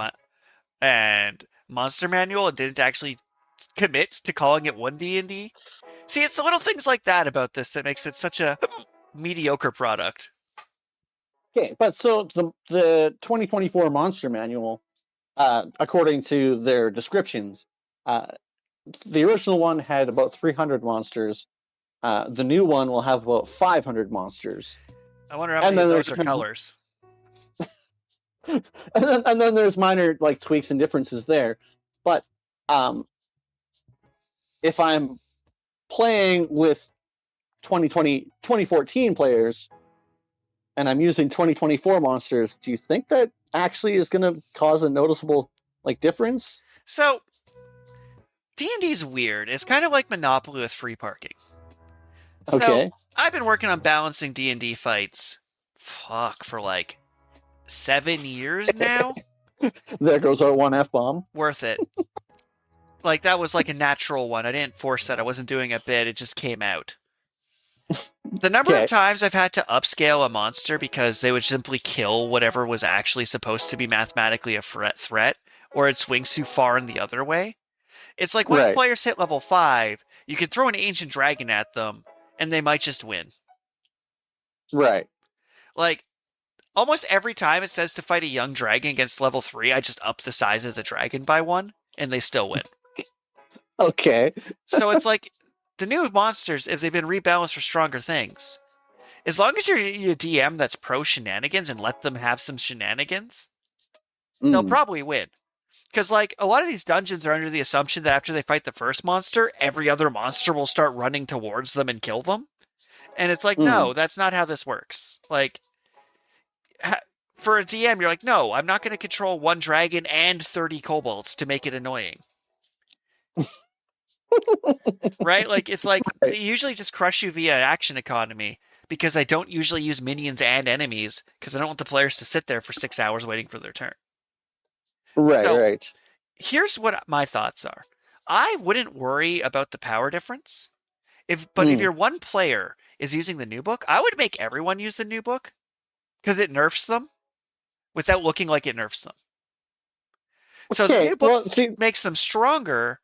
and Monster Manual, and didn't actually commit to calling it one D&D. See, it's the little things like that about this that makes it such a mediocre product. Okay, but so the 2024 Monster Manual, according to their descriptions, uh, the original one had about 300 monsters. The new one will have about 500 monsters, I wonder how and many of then there's those are kind of, colors. and then there's minor like tweaks and differences there. But um, if I'm playing with 2014 players and I'm using 2024 monsters, do you think that actually is going to cause a noticeable like difference? So, D&D is weird. It's kind of like Monopoly with free parking. So, Okay, I've been working on balancing D&D fights, for like 7 years now. there goes our one F-bomb. Worth it. Like, that was like a natural one. I didn't force that. I wasn't doing a bit. It just came out. The number of Okay. times I've had to upscale a monster because they would simply kill whatever was actually supposed to be mathematically a threat, or it swings too far in the other way. It's like once Right. players hit level 5, you can throw an ancient dragon at them, and they might just win. Right. Like, almost every time it says to fight a young dragon against level 3, I just up the size of the dragon by 1, and they still win. Okay. So it's like, the new monsters, if they've been rebalanced for stronger things, as long as you're a DM that's pro shenanigans and let them have some shenanigans, they'll Mm. probably win. Because, like, a lot of these dungeons are under the assumption that after they fight the first monster, every other monster will start running towards them and kill them. And it's like, Mm. no, that's not how this works. Like, for a DM, you're like, no, I'm not going to control one dragon and 30 kobolds to make it annoying. Right? Like, it's like, they Right. usually just crush you via action economy because I don't usually use minions and enemies because I don't want the players to sit there for 6 hours waiting for their turn. Right. So, Right. here's what my thoughts are. I wouldn't worry about the power difference. But if Mm. your one player is using the new book, I would make everyone use the new book because it nerfs them without looking like it nerfs them. So the Okay. new book Well, see. makes them stronger,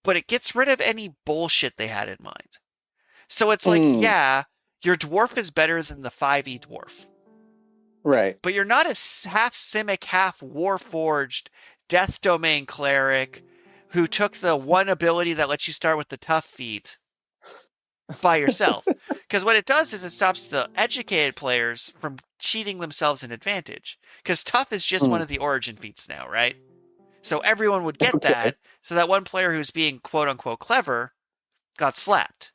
but it gets rid of any bullshit they had in mind. So it's like, Mm. yeah, your dwarf is better than the 5e dwarf, Right. but you're not a half simic, half warforged death domain cleric who took the one ability that lets you start with the tough feat by yourself. Because what it does is it stops the educated players from cheating themselves an advantage. Because tough is just one Mm. of the origin feats now, right? So everyone would get Okay. that. So that one player who's being quote unquote clever got slapped.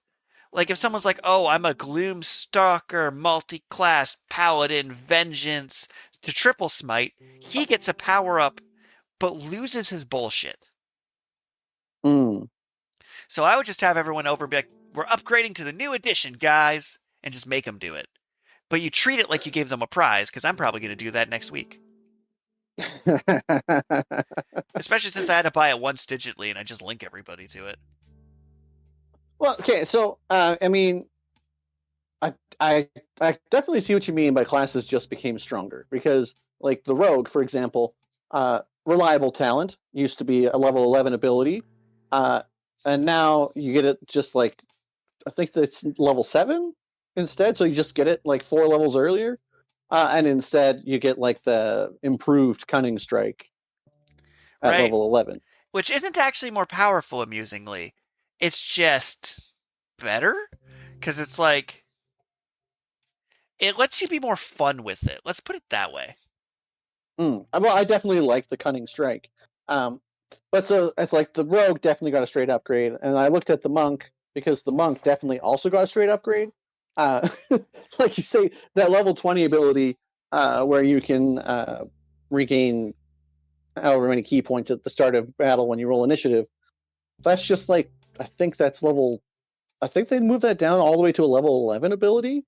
Like if someone's like, oh, I'm a Gloomstalker, multi-class, paladin, vengeance to triple smite, he gets a power up but loses his bullshit. Mm. So I would just have everyone over and be like, we're upgrading to the new edition, guys, and just make them do it. But you treat it like you gave them a prize, because I'm probably going to do that next week. Especially since I had to buy it once digitally and I just link everybody to it. Well, okay. So, I mean, I, I, I definitely see what you mean by classes just became stronger because, like, the rogue, for example, reliable talent used to be a level 11 ability, uh, and now you get it just like I think that's level 7 instead. So you just get it like 4 levels earlier, and instead you get like the improved cunning strike at Right? level 11. Which isn't actually more powerful, amusingly. It's just better? Because it's like, it lets you be more fun with it. Let's put it that way. Well, I definitely like the cunning strike. Um, but so it's like the rogue definitely got a straight upgrade, and I looked at the monk because the monk definitely also got a straight upgrade. Uh, like you say, that level 20 ability where you can regain however many key points at the start of battle when you roll initiative. That's just like I think that's level. I think they moved that down all the way to a level 11 ability.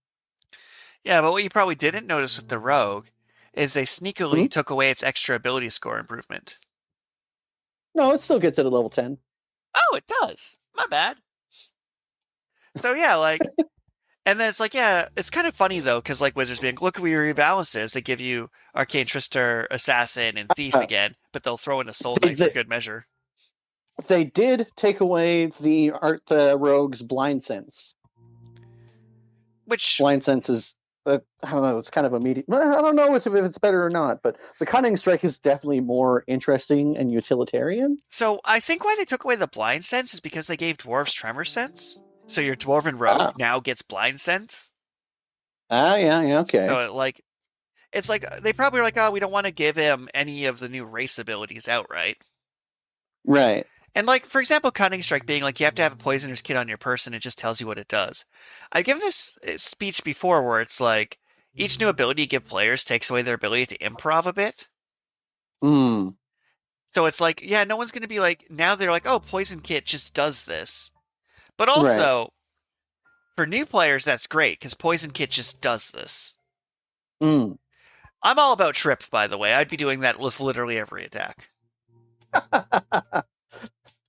Yeah, but what you probably didn't notice with the rogue is they Hmm? sneakily took away its extra ability score improvement. No, it still gets it at level 10. Oh, it does. My bad. So yeah, like, and then it's like, yeah, it's kind of funny though, because like Wizards being, look, we rebalance this. They give you Arcane Trister, Assassin, and Thief Uh, again, but they'll throw in a Soul they, Knight for they, good measure. They did take away the rogue's blind sense. Which, Blind sense is, I don't know, it's kind of immediate. I don't know if it's better or not, but the cunning strike is definitely more interesting and utilitarian. so I think why they took away the blind sense is because they gave dwarves tremor sense. So your dwarven rogue Ah, now gets blind sense. yeah, yeah, okay. So it's like they probably are like, oh, we don't want to give him any of the new race abilities outright. Right. And like, for example, Cunning Strike being like you have to have a poisoner's kit on your person, it just tells you what it does. I've given this speech before where it's like each new ability you give players takes away their ability to improv a bit. Mm, So it's like, yeah, no one's gonna be like now they're like, oh, poison kit just does this. But right. also for new players, that's great because poison kit just does this. Mm. I'm all about trip, by the way. I'd be doing that with literally every attack.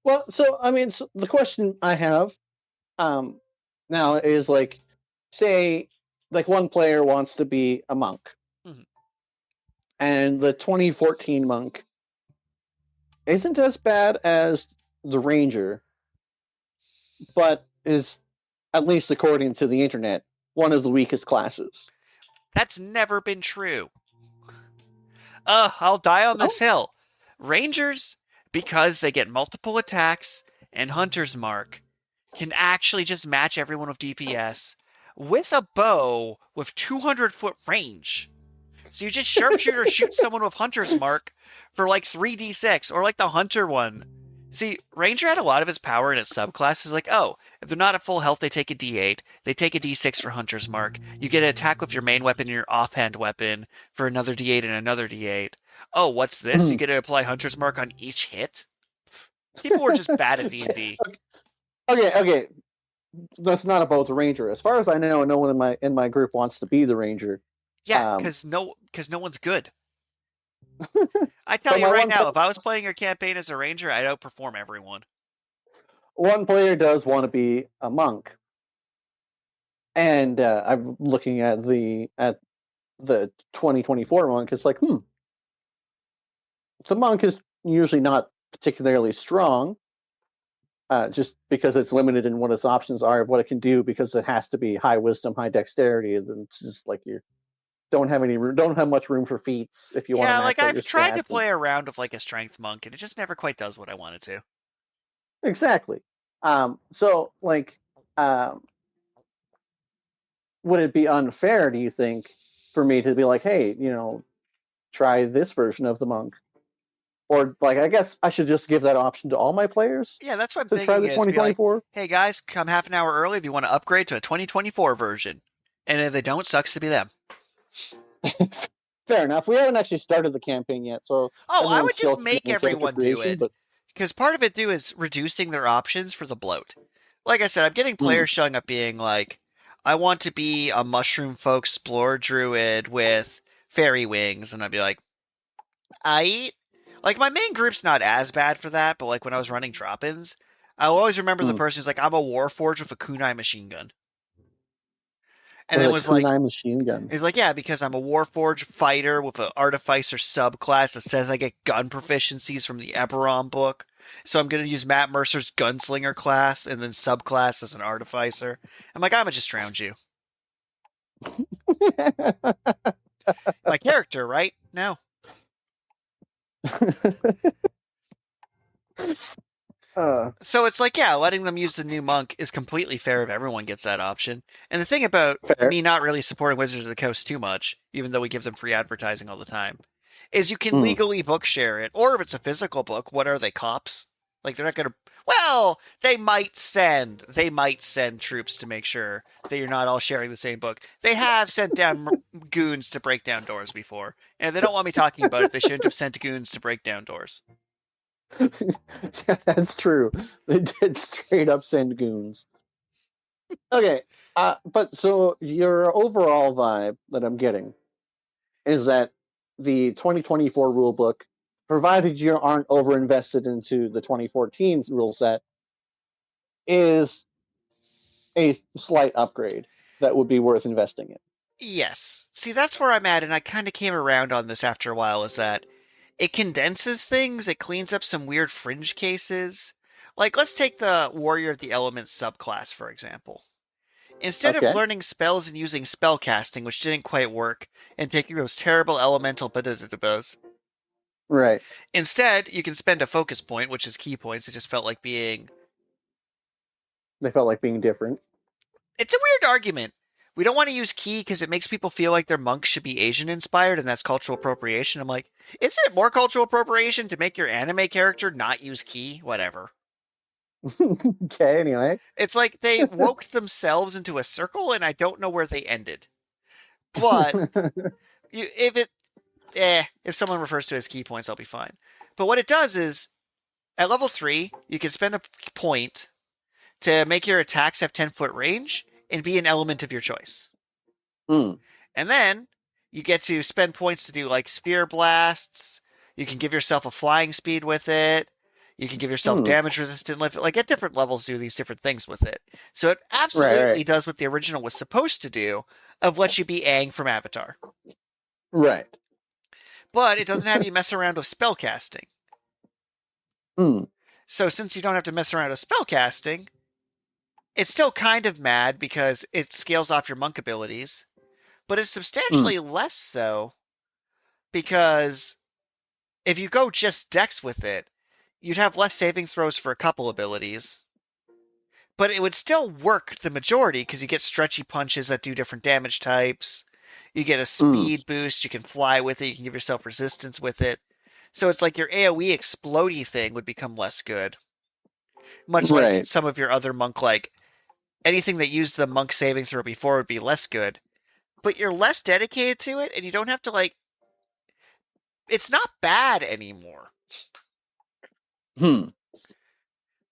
Well, so I mean, so the question I have um now is like, say, like one player wants to be a monk, Mhm. and the 2014 monk isn't as bad as the ranger, but is, at least according to the internet, one of the weakest classes. That's never been true. I'll die on No? this hill. Rangers, because they get multiple attacks and Hunter's Mark, can actually just match everyone with DPS with a bow with 200-foot range. So you just sharpshooter shoot someone with Hunter's Mark for like 3d6, or like the Hunter one. See, Ranger had a lot of its power in its subclasses. Like, oh, if they're not at full health, they take a d8. They take a d6 for Hunter's Mark. You get an attack with your main weapon and your offhand weapon for another d8 and another d8. Oh, what's this? You Mhm. get to apply Hunter's Mark on each hit? People were just bad at D&D. Okay, okay. That's not about the ranger. As far as I know, no one in my group wants to be the ranger. Yeah, Um, because no one's good. I tell so you my right now, if I was playing your campaign as a ranger, I'd outperform everyone. one player does want to be a monk, and I'm looking at the 2024 monk. It's like, the monk is usually not particularly strong, just because it's limited in what its options are of what it can do, because it has to be high wisdom, high dexterity, and it's just like you don't have much room for feats if you want to Yeah, like max out your I've tried to stats. And play around with like a strength monk, and it just never quite does what I want it to. exactly. So like, um, would it be unfair, do you think, for me to be like, hey, try this version of the monk? Or like, I guess I should just give that option to all my players Yeah, that's what I'm to try thinking the is be like, 2024. hey guys, come half an hour early if you want to upgrade to a 2024 version. And if they don't, sucks to be them. Fair enough. We haven't actually started the campaign yet, so Oh, I everyone's would just still make in character everyone do creation. it. But Because part of it, too, is reducing their options for the bloat. Like I said, I'm getting mm, players showing up being like, I want to be a mushroom folk explorer druid with fairy wings. And I'd be like, I like my main group's not as bad for that, but like when I was running drop-ins, I'll always remember the mm, person who's like, I'm a warforged with a kunai machine gun. And with then a was like, kunai machine gun. he's like, yeah, because I'm a warforged fighter with an artificer subclass that says I get gun proficiencies from the Eberron book. So I'm gonna use Matt Mercer's gunslinger class and then subclass as an artificer. I'm like, I'ma just drown you. My character, right? No. uh, So it's like, yeah, letting them use the new monk is completely fair if everyone gets that option. And the thing about fair. me not really supporting Wizards of the Coast too much, even though we give them free advertising all the time, is you can Mm. legally book share it. Or if it's a physical book, what are they, cops? Like they're not gonna. Well, they might send troops to make sure that you're not all sharing the same book. They have sent down goons to break down doors before, and if they don't want me talking about it, they shouldn't have sent goons to break down doors. Yeah, that's true. They did straight up send goons. Okay, but so your overall vibe that I'm getting is that the 2024 rule book, provided you aren't over invested into the 2014 rule set, is a slight upgrade that would be worth investing in. Yes. See, that's where I'm at, and I kind of came around on this after a while. Is that It condenses things, it cleans up some weird fringe cases. Like, let's take the Warrior of the Elements subclass, for example. Instead of Okay. learning spells and using spell casting, which didn't quite work, and taking those terrible elemental ba-da-da-da-bas, Right. instead, you can spend a focus point, which is key points. It just felt like being. They felt like being different. It's a weird argument. We don't want to use key because it makes people feel like their monks should be Asian inspired, and that's cultural appropriation. I'm like, isn't it more cultural appropriation to make your anime character not use key? Whatever. Okay. Anyway. It's like they woke themselves into a circle, and I don't know where they ended. But if someone refers to it as key points, I'll be fine. But what it does is, at level 3, you can spend a point to make your attacks have 10-foot range and be an element of your choice. Mm. And then you get to spend points to do like sphere blasts. You can give yourself a flying speed with it. You can give yourself damage resistant lift. Like at different levels, do these different things with it. So it absolutely does what the original was supposed to do, of let you be Aang from Avatar. Right. But it doesn't have you mess around with spell casting. Mm. So since you don't have to mess around with spell casting, it's still kind of mad because it scales off your monk abilities, but it's substantially less so because if you go just dex with it, you'd have less saving throws for a couple abilities, but it would still work the majority because you get stretchy punches that do different damage types. You get a speed boost, you can fly with it, you can give yourself resistance with it. So it's like your AoE explodey thing would become less good. Much like some of your other monk, like anything that used the monk saving throw before would be less good. But you're less dedicated to it, and you don't have to like. It's not bad anymore.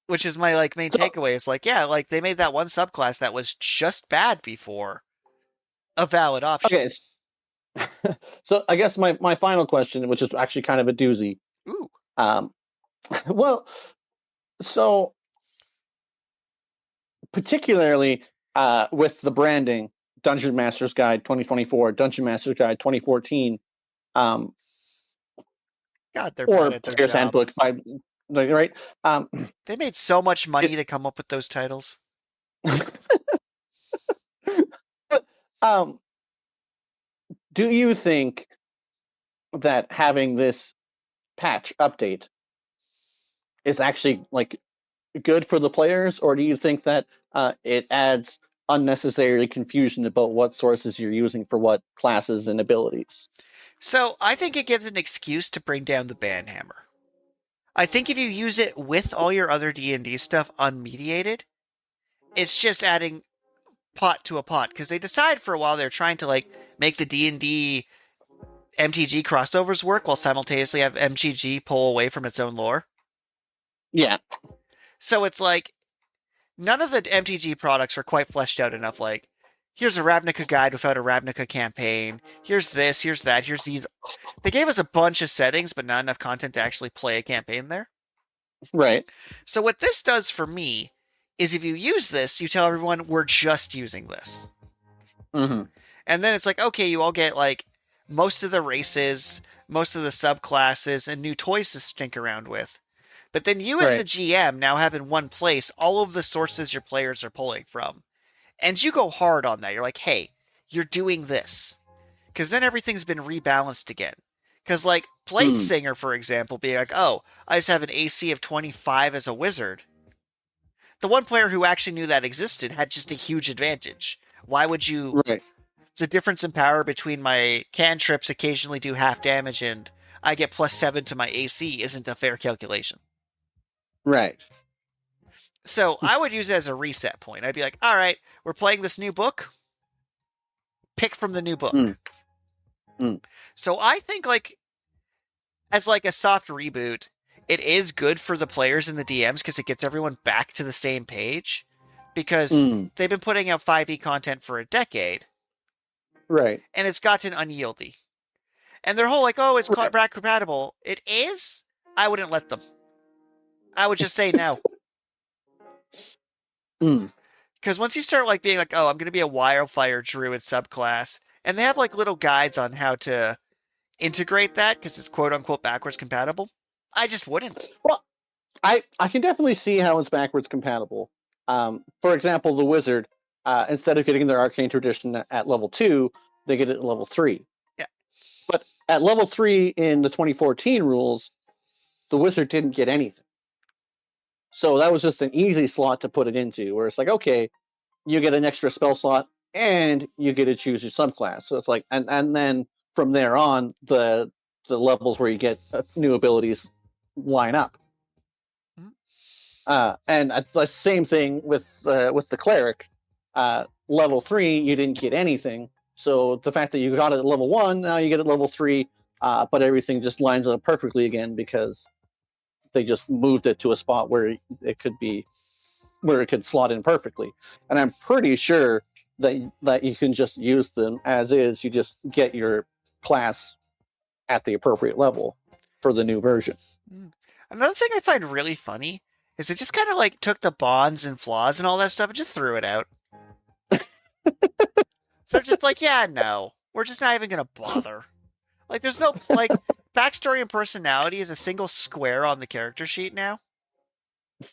Which is my like main takeaway. Is like, yeah, like they made that one subclass that was just bad before a valid option. Okay. So I guess my final question, which is actually kind of a doozy. Ooh. Well, so particularly with the branding, Dungeon Master's Guide 2024, Dungeon Master's Guide 2014, God, they're or bad at their Player's job. Handbook 5, right? They made so much money to come up with those titles. But do you think that having this patch update is actually like good for the players, or do you think that it adds unnecessary confusion about what sources you're using for what classes and abilities? So I think it gives an excuse to bring down the banhammer. I think if you use it with all your other D&D stuff unmediated, it's just adding pot to a pot because they decide for a while they're trying to like make the D&D MTG crossovers work while simultaneously have MTG pull away from its own lore. Yeah. So it's like none of the MTG products are quite fleshed out enough. Like, here's a Ravnica guide without a Ravnica campaign. Here's this, here's that, here's these. They gave us a bunch of settings, but not enough content to actually play a campaign there. Right. So what this does for me is if you use this, you tell everyone we're just using this. Mm-hmm. And then it's like, okay, you all get like most of the races, most of the subclasses, and new toys to stink around with. But then you as the GM now have in one place all of the sources your players are pulling from. And you go hard on that. You're like, hey, you're doing this. Because then everything's been rebalanced again. Because like Blade Singer, for example, being like, oh, I just have an AC of 25 as a wizard. The one player who actually knew that existed had just a huge advantage. Why would you... Right. The difference in power between my cantrips occasionally do half damage and I get +7 to my AC isn't a fair calculation. Right. So I would use it as a reset point. I'd be like, all right, we're playing this new book. Pick from the new book. So I think like as like a soft reboot, it is good for the players and the DMs because it gets everyone back to the same page. Because they've been putting out 5e content for a decade. Right. And it's gotten unyieldy. And their whole like, oh, it's back compatible. It is? I wouldn't let them. I would just say no. Because once you start like being like, oh, I'm going to be a wildfire druid subclass, and they have like little guides on how to integrate that because it's quote unquote backwards compatible. I just wouldn't. Well, I can definitely see how it's backwards compatible. For example, the wizard, instead of getting their arcane tradition at level 2, they get it at level 3. Yeah. But at level 3 in the 2014 rules, the wizard didn't get anything. So that was just an easy slot to put it into, where it's like, okay, you get an extra spell slot and you get to choose your subclass. So it's like, and then from there on, the levels where you get new abilities line up. And the same thing with the cleric. Level 3, you didn't get anything. So the fact that you got it at level 1, now you get it at level 3, but everything just lines up perfectly again because they just moved it to a spot where it could slot in perfectly. And I'm pretty sure that you can just use them as is. You just get your class at the appropriate level for the new version. Another thing I find really funny is it just kind of like took the bonds and flaws and all that stuff and just threw it out. So I'm just like, yeah, no, we're just not even gonna bother. Like, there's no like backstory and personality is a single square on the character sheet now,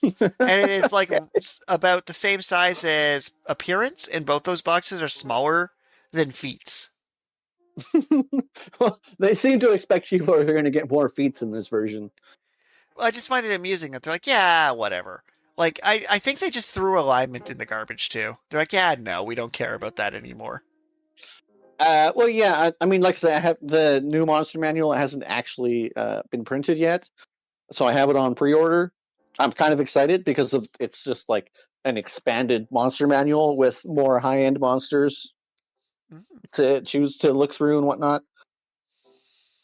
and it is like about the same size as appearance, and both those boxes are smaller than feats. Well, they seem to expect people are going to get more feats in this version. Well, I just find it amusing that they're like, yeah, whatever. Like, I think they just threw alignment in the garbage too. They're like, yeah, no, we don't care about that anymore. Well, yeah, I mean, like I said, I have the new monster manual. It hasn't actually been printed yet, so I have it on pre-order. I'm kind of excited because it's just like an expanded monster manual with more high-end monsters Mm-hmm. to choose to look through and whatnot.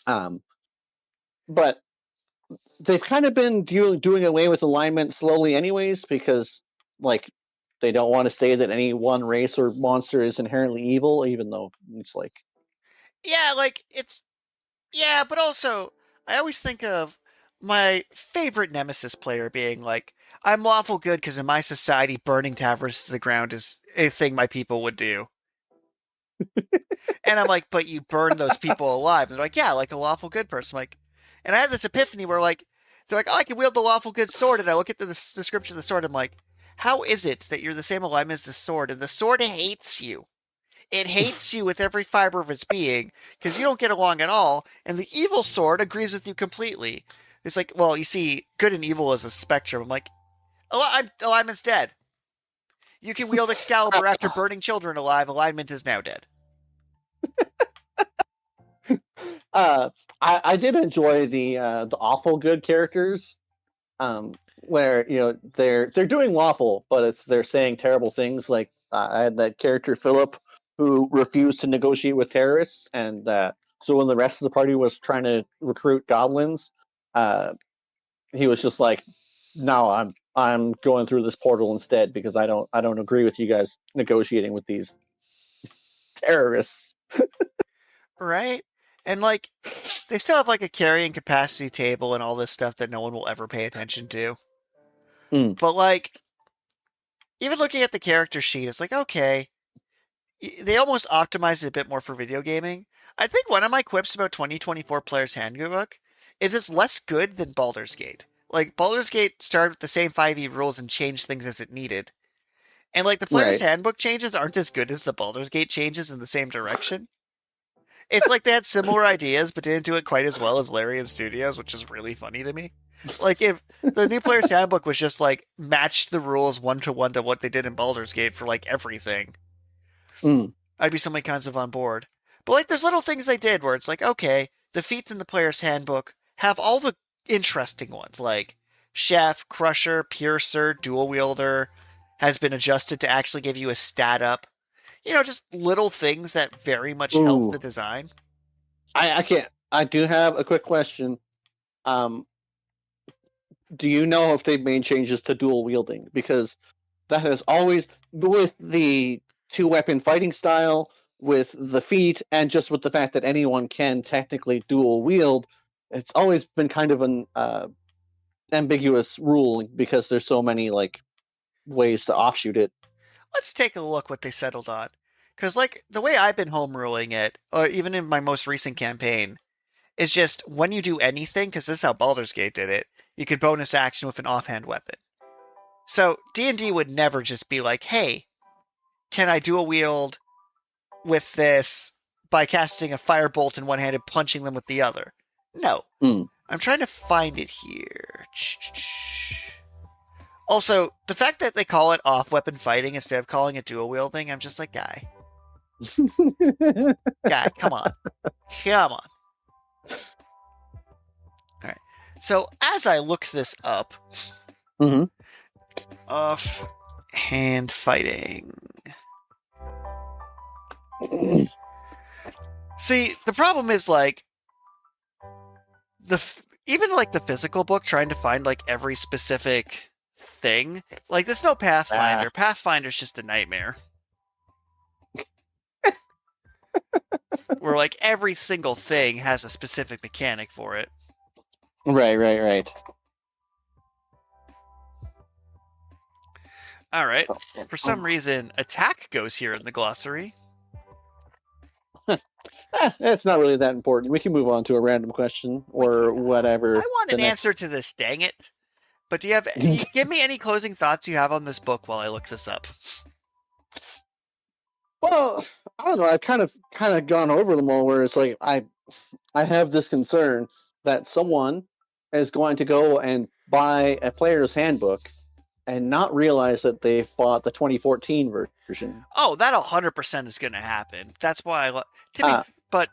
Um, but they've kind of been doing away with alignment slowly, anyways, because like they don't want to say that any one race or monster is inherently evil, even though it's like Yeah, like it's yeah, but also I always think of my favorite Nemesis player being like, I'm lawful good because in my society, burning taverns to the ground is a thing my people would do. And I'm like, but you burn those people alive. And they're like, yeah, like a lawful good person. I'm like, and I had this epiphany where like, they're like, oh, I can wield the lawful good sword. And I look at the description of the sword. I'm like, how is it that you're the same alignment as the sword and the sword hates you? It hates you with every fiber of its being because you don't get along at all. And the evil sword agrees with you completely. It's like, well, you see, good and evil is a spectrum. I'm like, alignment's dead. You can wield Excalibur after burning children alive. Alignment is now dead. uh I did enjoy the awful good characters, where they're doing lawful, but they're saying terrible things. Like I had that character Philip who refused to negotiate with terrorists, and so when the rest of the party was trying to recruit goblins, uh, he was just like, "No, I'm going through this portal instead because I don't agree with you guys negotiating with these terrorists." Right? And like, they still have like a carrying capacity table and all this stuff that no one will ever pay attention to. Mm, But like, even looking at the character sheet, it's like, okay, they almost optimized it a bit more for video gaming. I think one of my quips about 2024 Player's Handbook is it's less good than Baldur's Gate. Like, Baldur's Gate started with the same 5e rules and changed things as it needed. And like, the Player's right. Handbook changes aren't as good as the Baldur's Gate changes in the same direction. It's like they had similar ideas, but didn't do it quite as well as Larian Studios, which is really funny to me. Like, if the new Player's Handbook was just like matched the rules one to one to what they did in Baldur's Gate for like everything, Mm. I'd be so many kinds of on board. But like, there's little things they did where it's like, okay, the feats in the Player's Handbook have all the interesting ones, like Chef, Crusher, Piercer, Dual Wielder, has been adjusted to actually give you a stat up. You know, just little things that very much help Ooh, the design. I can't. I do have a quick question. Um, do you know if they've made changes to dual wielding? Because that has always, with the two weapon fighting style, with the feat, and just with the fact that anyone can technically dual wield, it's always been kind of an ambiguous rule because there's so many like ways to offshoot it. Let's take a look what they settled on. Because, like, the way I've been home ruling it, or even in my most recent campaign, is just when you do anything, because this is how Baldur's Gate did it, you could bonus action with an offhand weapon. So D&D would never just be like, hey, can I dual wield with this by casting a firebolt in one hand and punching them with the other? No. Mm. I'm trying to find it here. Also, the fact that they call it off-weapon fighting instead of calling it dual wielding, I'm just like, guy, come on. Come on. All right. So as I look this up, Mm-hmm. off-hand fighting. See, the problem is like even like the physical book trying to find like every specific thing. Like there's no Pathfinder. Pathfinder's just a nightmare. Where like every single thing has a specific mechanic for it. Right. All right. For some reason, attack goes here in the glossary. It's not really that important. We can move on to a random question or whatever. I want an answer to this, dang it. But do you have give me any closing thoughts you have on this book while I look this up? Well, I don't know. I've kind of gone over them all. Where it's like I have this concern that someone is going to go and buy a player's handbook and not realize that they bought the 2014 version. Oh, that 100% is going to happen. That's why but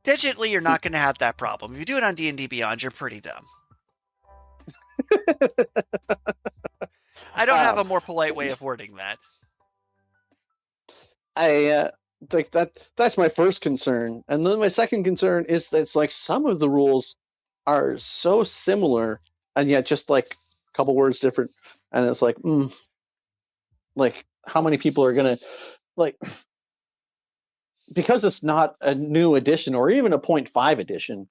digitally, you're not going to have that problem. If you do it on D&D Beyond, you're pretty dumb. I don't have a more polite way of wording that. I like that. That's my first concern, and then my second concern is that it's like some of the rules are so similar, and yet just like a couple words different, and it's like how many people are gonna like because it's not a new edition or even a 0.5 edition.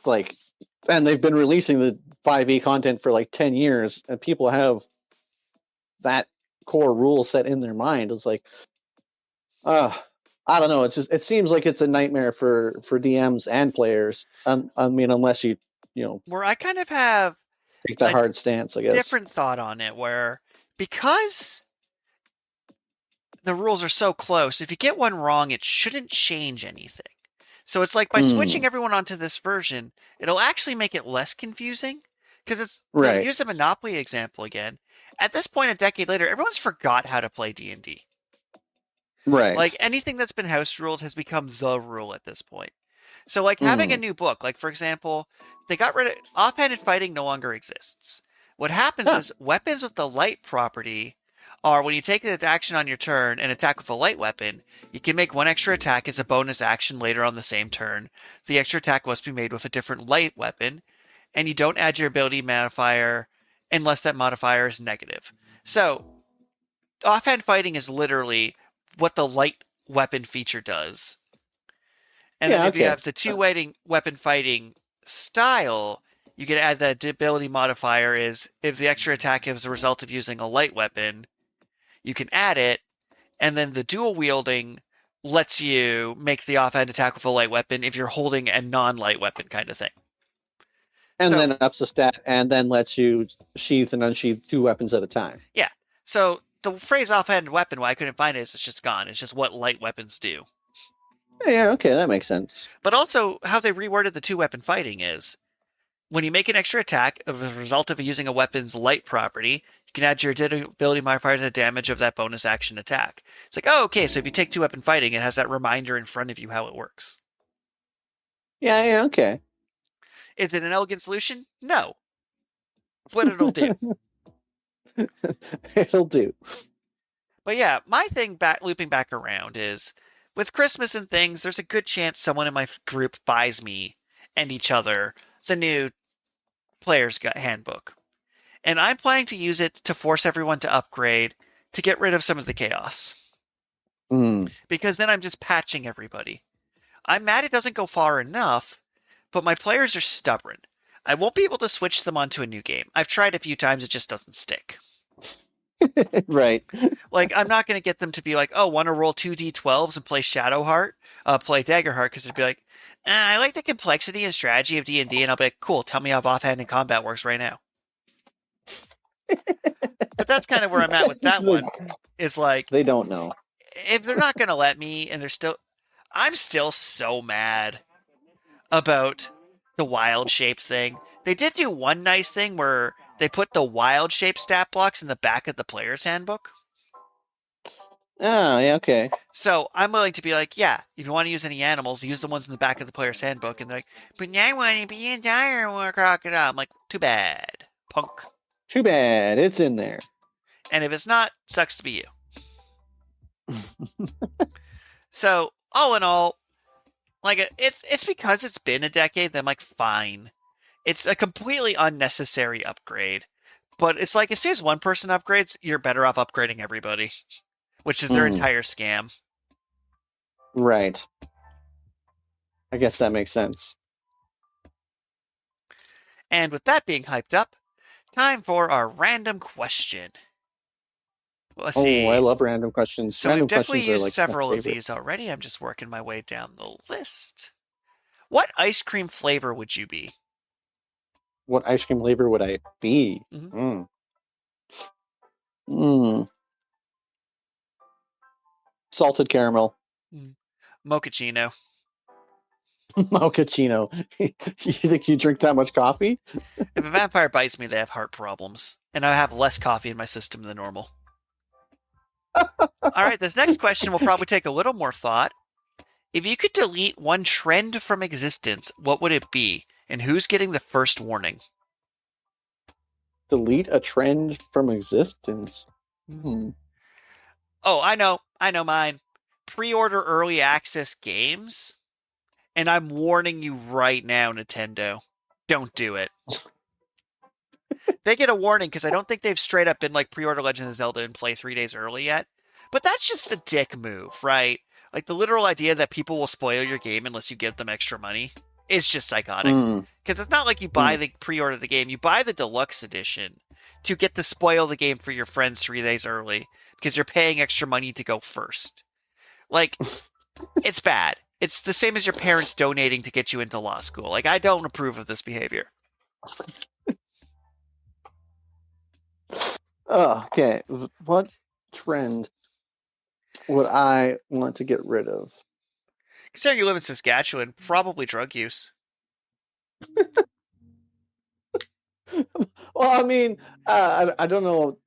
Like, and they've been releasing the 5e content for like 10 years, and people have that core rule set in their mind. It's like, I don't know. It's just it seems like it's a nightmare for DMs and players. I mean, unless you where I kind of have take the hard stance, I guess. Different thought on it, where because the rules are so close, if you get one wrong, it shouldn't change anything. So it's like by switching everyone onto this version, it'll actually make it less confusing. Because it's right. Use the Monopoly example again. At this point, a decade later, everyone's forgot how to play D&D. Right. Like anything that's been house ruled has become the rule at this point. So like having a new book, like for example, they got rid of offhanded fighting no longer exists. What happens is weapons with the light property are when you take an action on your turn and attack with a light weapon, you can make one extra attack as a bonus action later on the same turn. The extra attack must be made with a different light weapon, and you don't add your ability modifier unless that modifier is negative. So, offhand fighting is literally what the light weapon feature does. And then if you have the two-weapon fighting style, you can add the ability modifier is if the extra attack is a result of using a light weapon, you can add it, and then the dual wielding lets you make the offhand attack with a light weapon if you're holding a non-light weapon kind of thing. And then ups the stat and then lets you sheath and unsheath two weapons at a time. Yeah. So the phrase offhand weapon, why I couldn't find it is it's just gone. It's just what light weapons do. Yeah, okay, that makes sense. But also, how they reworded the two-weapon fighting is when you make an extra attack as a result of using a weapon's light property, you can add your ability modifier to the damage of that bonus action attack. It's like, oh, okay, so if you take two-weapon fighting, it has that reminder in front of you how it works. Yeah, okay. Is it an elegant solution? No. But it'll do. It'll do. But yeah, my thing looping back around is with Christmas and things, there's a good chance someone in my group buys me and each other the new player's handbook. And I'm planning to use it to force everyone to upgrade to get rid of some of the chaos. Because then I'm just patching everybody. I'm mad it doesn't go far enough, but my players are stubborn. I won't be able to switch them onto a new game. I've tried a few times, it just doesn't stick. Right. Like, I'm not going to get them to be like, oh, want to roll 2d12s and play Shadowheart? play Daggerheart because it'd be like, I like the complexity and strategy of D&D, and I'll be like, cool, tell me how offhand and combat works right now. But that's kind of where I'm at with that one. Is like, They don't know. if they're not going to let me, and I'm still so mad about the wild shape thing. They did do one nice thing where they put the wild shape stat blocks in the back of the player's handbook. Oh, yeah, okay. So I'm willing to be like, yeah, if you want to use any animals, use the ones in the back of the player's handbook. And they're like, but I want to be a dire war crocodile. I'm like, too bad, punk. Too bad. It's in there. And if it's not, sucks to be you. So all in all, like it's because it's been a decade that I'm like, fine. It's a completely unnecessary upgrade. But it's like as soon as one person upgrades, you're better off upgrading everybody, which is their entire scam. Right. I guess that makes sense. And with that being hyped up, time for our random question. Let's see. I love random questions. So random we've definitely questions are used like several of these already. I'm just working my way down the list. What ice cream flavor would you be? What ice cream flavor would I be? Salted caramel. Mochaccino. Mochaccino. You think you drink that much coffee? If a vampire bites me, they have heart problems. And I have less coffee in my system than normal. Alright, this next question will probably take a little more thought. If you could delete one trend from existence, what would it be? And who's getting the first warning? Delete a trend from existence? Oh, I know mine. Pre-order early access games. And I'm warning you right now, Nintendo. Don't do it. They get a warning because I don't think they've straight up been like pre-order Legend of Zelda and play 3 days early yet. But that's just a dick move, right? Like the literal idea that people will spoil your game unless you give them extra money is just psychotic. Because it's not like you buy the pre-order the game. You buy the deluxe edition to get to spoil the game for your friends 3 days early because you're paying extra money to go first. Like, it's bad. It's the same as your parents donating to get you into law school. Like, I don't approve of this behavior. Okay, what trend would I want to get rid of? Considering you live in Saskatchewan, probably drug use. Well, I mean, I don't know.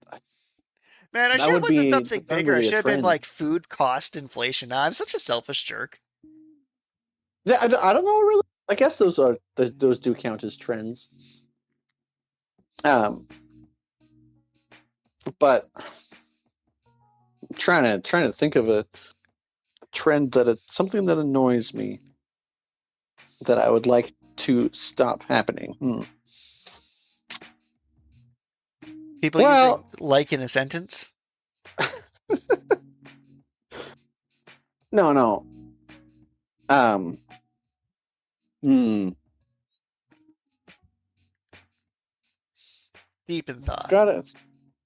Man, I should have looked at something bigger. I should have been like food cost inflation. Nah, I'm such a selfish jerk. Yeah, I don't know really. I guess those do count as trends. But I'm trying to think of a trend something that annoys me that I would like to stop happening. People using like in a sentence? No. Deep in thought. Got it.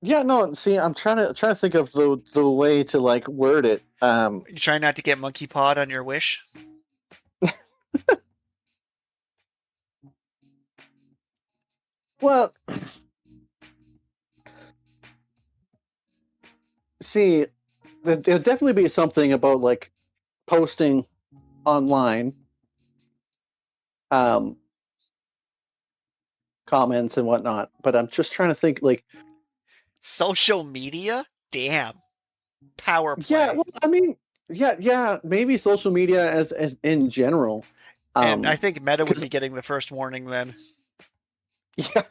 Yeah, no. See, I'm trying to think of the way to like word it. You try not to get monkey pawed on your wish. Well, see, there'll definitely be something about like posting online, comments and whatnot. But I'm just trying to think like social media. Damn, power play. Yeah, well, I mean, yeah, maybe social media as in general. And I think Meta would be getting the first warning then. Yeah,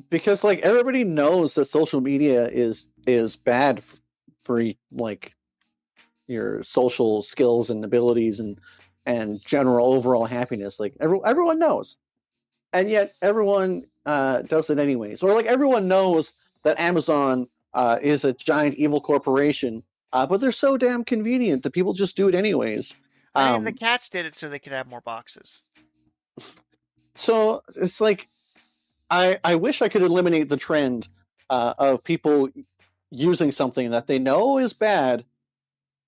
because like everybody knows that social media is bad for like your social skills and abilities and general overall happiness. Like everyone knows, and yet everyone does it anyways. Or like everyone knows that Amazon is a giant evil corporation, but they're so damn convenient that people just do it anyways. I mean, the cats did it so they could have more boxes. So it's like, I wish I could eliminate the trend of people using something that they know is bad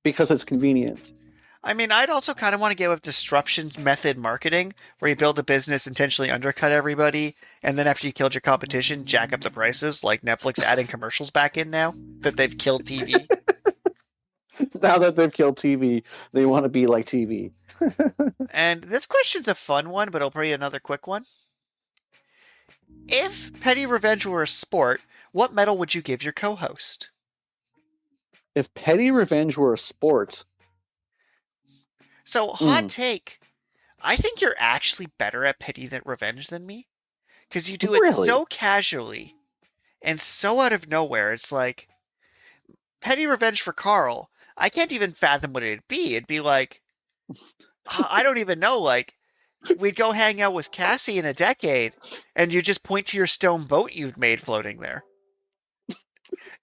because it's convenient. I mean, I'd also kind of want to go with disruption method marketing, where you build a business, intentionally undercut everybody, and then after you killed your competition, jack up the prices, like Netflix adding commercials back in now that they've killed TV. Now that they've killed TV, they want to be like TV. And this question's a fun one, but it'll be another quick one. If petty revenge were a sport, what medal would you give your co-host? If petty revenge were a sport, So, hot take. I think you're actually better at petty revenge than me, because you do it really? so casually and so out of nowhere. It's like petty revenge for Carl. I can't even fathom what it'd be. It'd be like, I don't even know. Like, we'd go hang out with Cassie in a decade, and you just point to your stone boat you'd made floating there.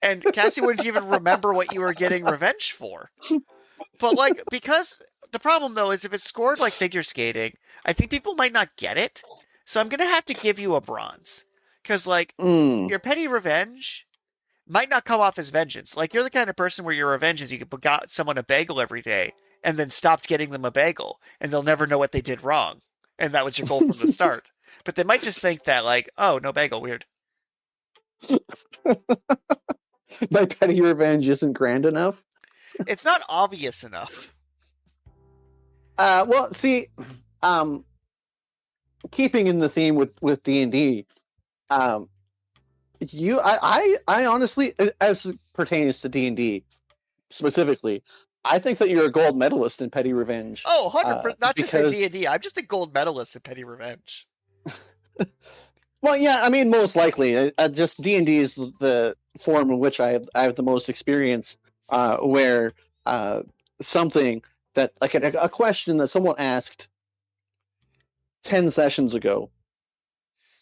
And Cassie wouldn't even remember what you were getting revenge for. But, like, because the problem, though, is if it's scored like figure skating, I think people might not get it. So I'm going to have to give you a bronze. Because, like, Mm. your petty revenge might not come off as vengeance. Like, you're the kind of person where your revenge is you got someone a bagel every day and then stopped getting them a bagel, and they'll never know what they did wrong. And that was your goal from the start. But they might just think that, like, oh, no bagel, weird. My petty revenge isn't grand enough. It's not obvious enough. Well, see, um, keeping in the theme with D&D, I honestly, as pertains to D&D specifically, I think that you're a gold medalist in petty revenge. Oh, 100%. Not just in because D&D. I'm just a gold medalist in petty revenge. well, yeah, I mean, most likely, just D&D is the form in which I have the most experience, where something that like a question that someone asked 10 sessions ago,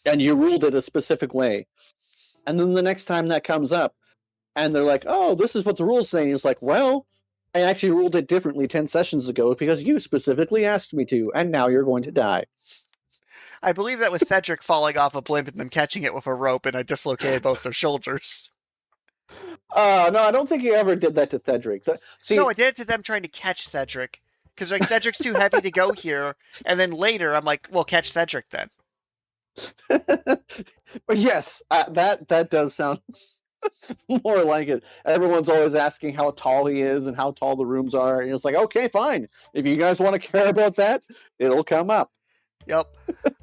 and you ruled it a specific way, and then the next time that comes up, and they're like, "Oh, this is what the rules say," it's like, well, I actually ruled it differently 10 sessions ago because you specifically asked me to, and now you're going to die. I believe that was Cedric falling off a blimp and then catching it with a rope, and I dislocated both their shoulders. No, I don't think you ever did that to Cedric. See, No, I did it to them trying to catch Cedric. Because, like, Cedric's too heavy to go here. And then later, I'm like, well, catch Cedric then. but yes, that does sound more like it. Everyone's always asking how tall he is and how tall the rooms are, and it's like, okay, fine. If you guys want to care about that, it'll come up. Yep.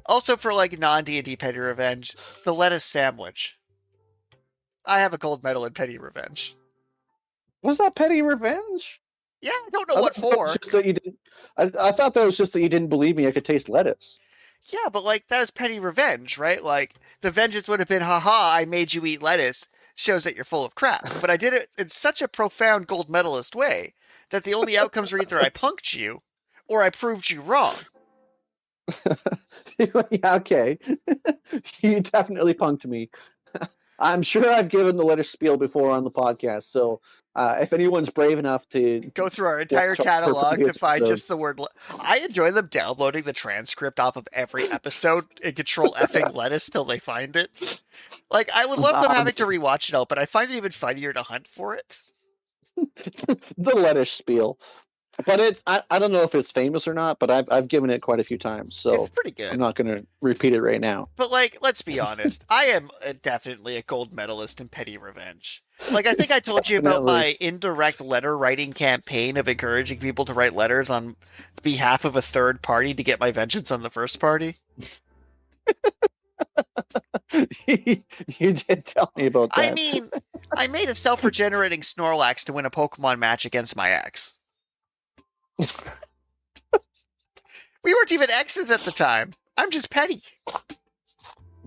Also, for, like, non-D&D petty revenge, the lettuce sandwich. I have a gold medal in petty revenge. Was that petty revenge? Yeah, I don't know what for. That you didn't, I thought that was just that you didn't believe me I could taste lettuce. Yeah, but, like, that was petty revenge, right? Like, the vengeance would have been, haha, I made you eat lettuce. Shows that you're full of crap. But I did it in such a profound gold medalist way that the only outcomes were either I punked you or I proved you wrong. Yeah, okay. You definitely punked me. I'm sure I've given the lettuce spiel before on the podcast, so if anyone's brave enough to go through our entire catalog to find just the word. I enjoy them downloading the transcript off of every episode and control effing lettuce till they find it. Like, I would love them having to rewatch it all, but I find it even funnier to hunt for it. The lettuce spiel. But I don't know if it's famous or not, but I've given it quite a few times, so it's pretty good. I'm not going to repeat it right now. But, like, let's be honest, I am definitely a gold medalist in petty revenge. Like, I think I told you about my indirect letter writing campaign of encouraging people to write letters on behalf of a third party to get my vengeance on the first party. You did tell me about that. I mean, I made a self-regenerating Snorlax to win a Pokemon match against my ex. We weren't even exes at the time. I'm just petty.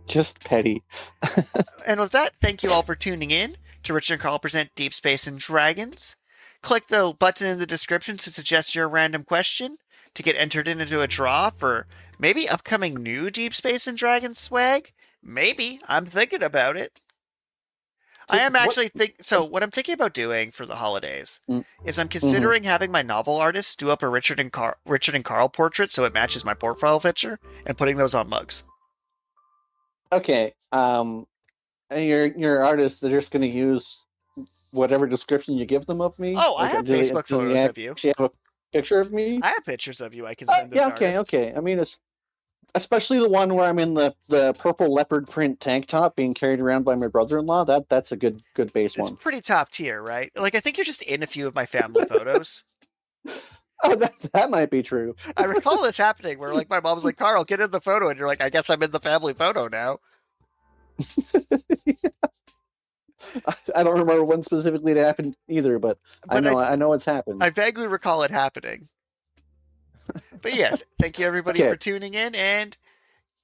Just petty. And with that, thank you all for tuning in to Richard and Carl present Deep Space and Dragons. Click the button in the description to suggest your random question to get entered into a draw for maybe upcoming new Deep Space and Dragons swag. Maybe. I'm thinking about it. I am actually what I'm thinking about doing for the holidays is I'm considering having my novel artist do up a Richard and Carl portrait so it matches my profile picture and putting those on mugs. Okay. And your artists, they're just going to use whatever description you give them of me? Oh, I Like, have Facebook does he photos of you. actually have a picture of me? I have pictures of you I can send as Yeah, an okay, artist. okay. I mean, it's especially the one where I'm in the purple leopard print tank top being carried around by my brother-in-law. That's a good base It's one. pretty top tier, right? Like, I think you're just in a few of my family photos. Oh, that might be true. I recall this happening where, like, my mom's like, Carl, get in the photo. And you're like, I guess I'm in the family photo now. I don't remember when specifically it happened either, but But I know it's happened. I vaguely recall it happening. But yes, thank you everybody Okay. for tuning in. And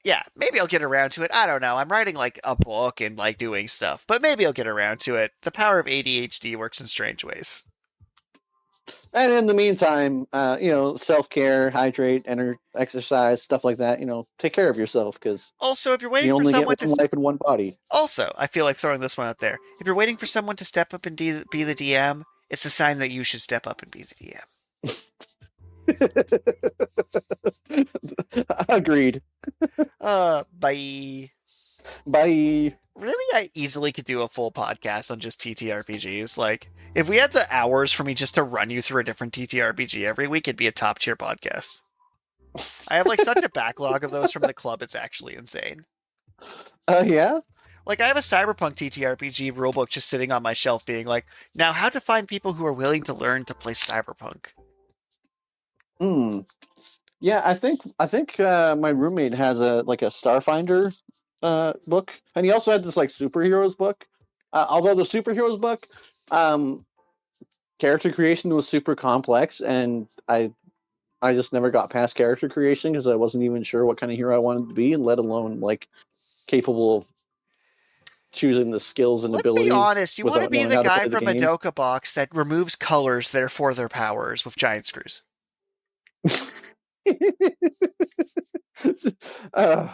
yeah, maybe I'll get around to it. I don't know. I'm writing like a book and like doing stuff, but maybe I'll get around to it. The power of ADHD works in strange ways. And in the meantime, self care, hydrate, exercise, stuff like that. Take care of yourself because Also, if you're you waiting for only get someone one to life in one body. Also, I feel like throwing this one out there. If you're waiting for someone to step up and be the DM, it's a sign that you should step up and be the DM. Agreed. Bye. Bye. Really, I easily could do a full podcast on just TTRPGs. Like, if we had the hours for me just to run you through a different TTRPG every week, it'd be a top tier podcast. I have like such a backlog of those from the club, it's actually insane. Yeah. Like, I have a Cyberpunk TTRPG rulebook just sitting on my shelf being like, now how to find people who are willing to learn to play Cyberpunk. Hmm. Yeah, I think my roommate has a Starfinder book, and he also had this like superheroes book. Although the superheroes book, um, character creation was super complex, and I just never got past character creation because I wasn't even sure what kind of hero I wanted to be, let alone like capable of choosing the skills and Let's be abilities honest, you want to without be knowing the how to guy play the from a game. Doka box that removes colors, therefore their powers, with giant screws. uh,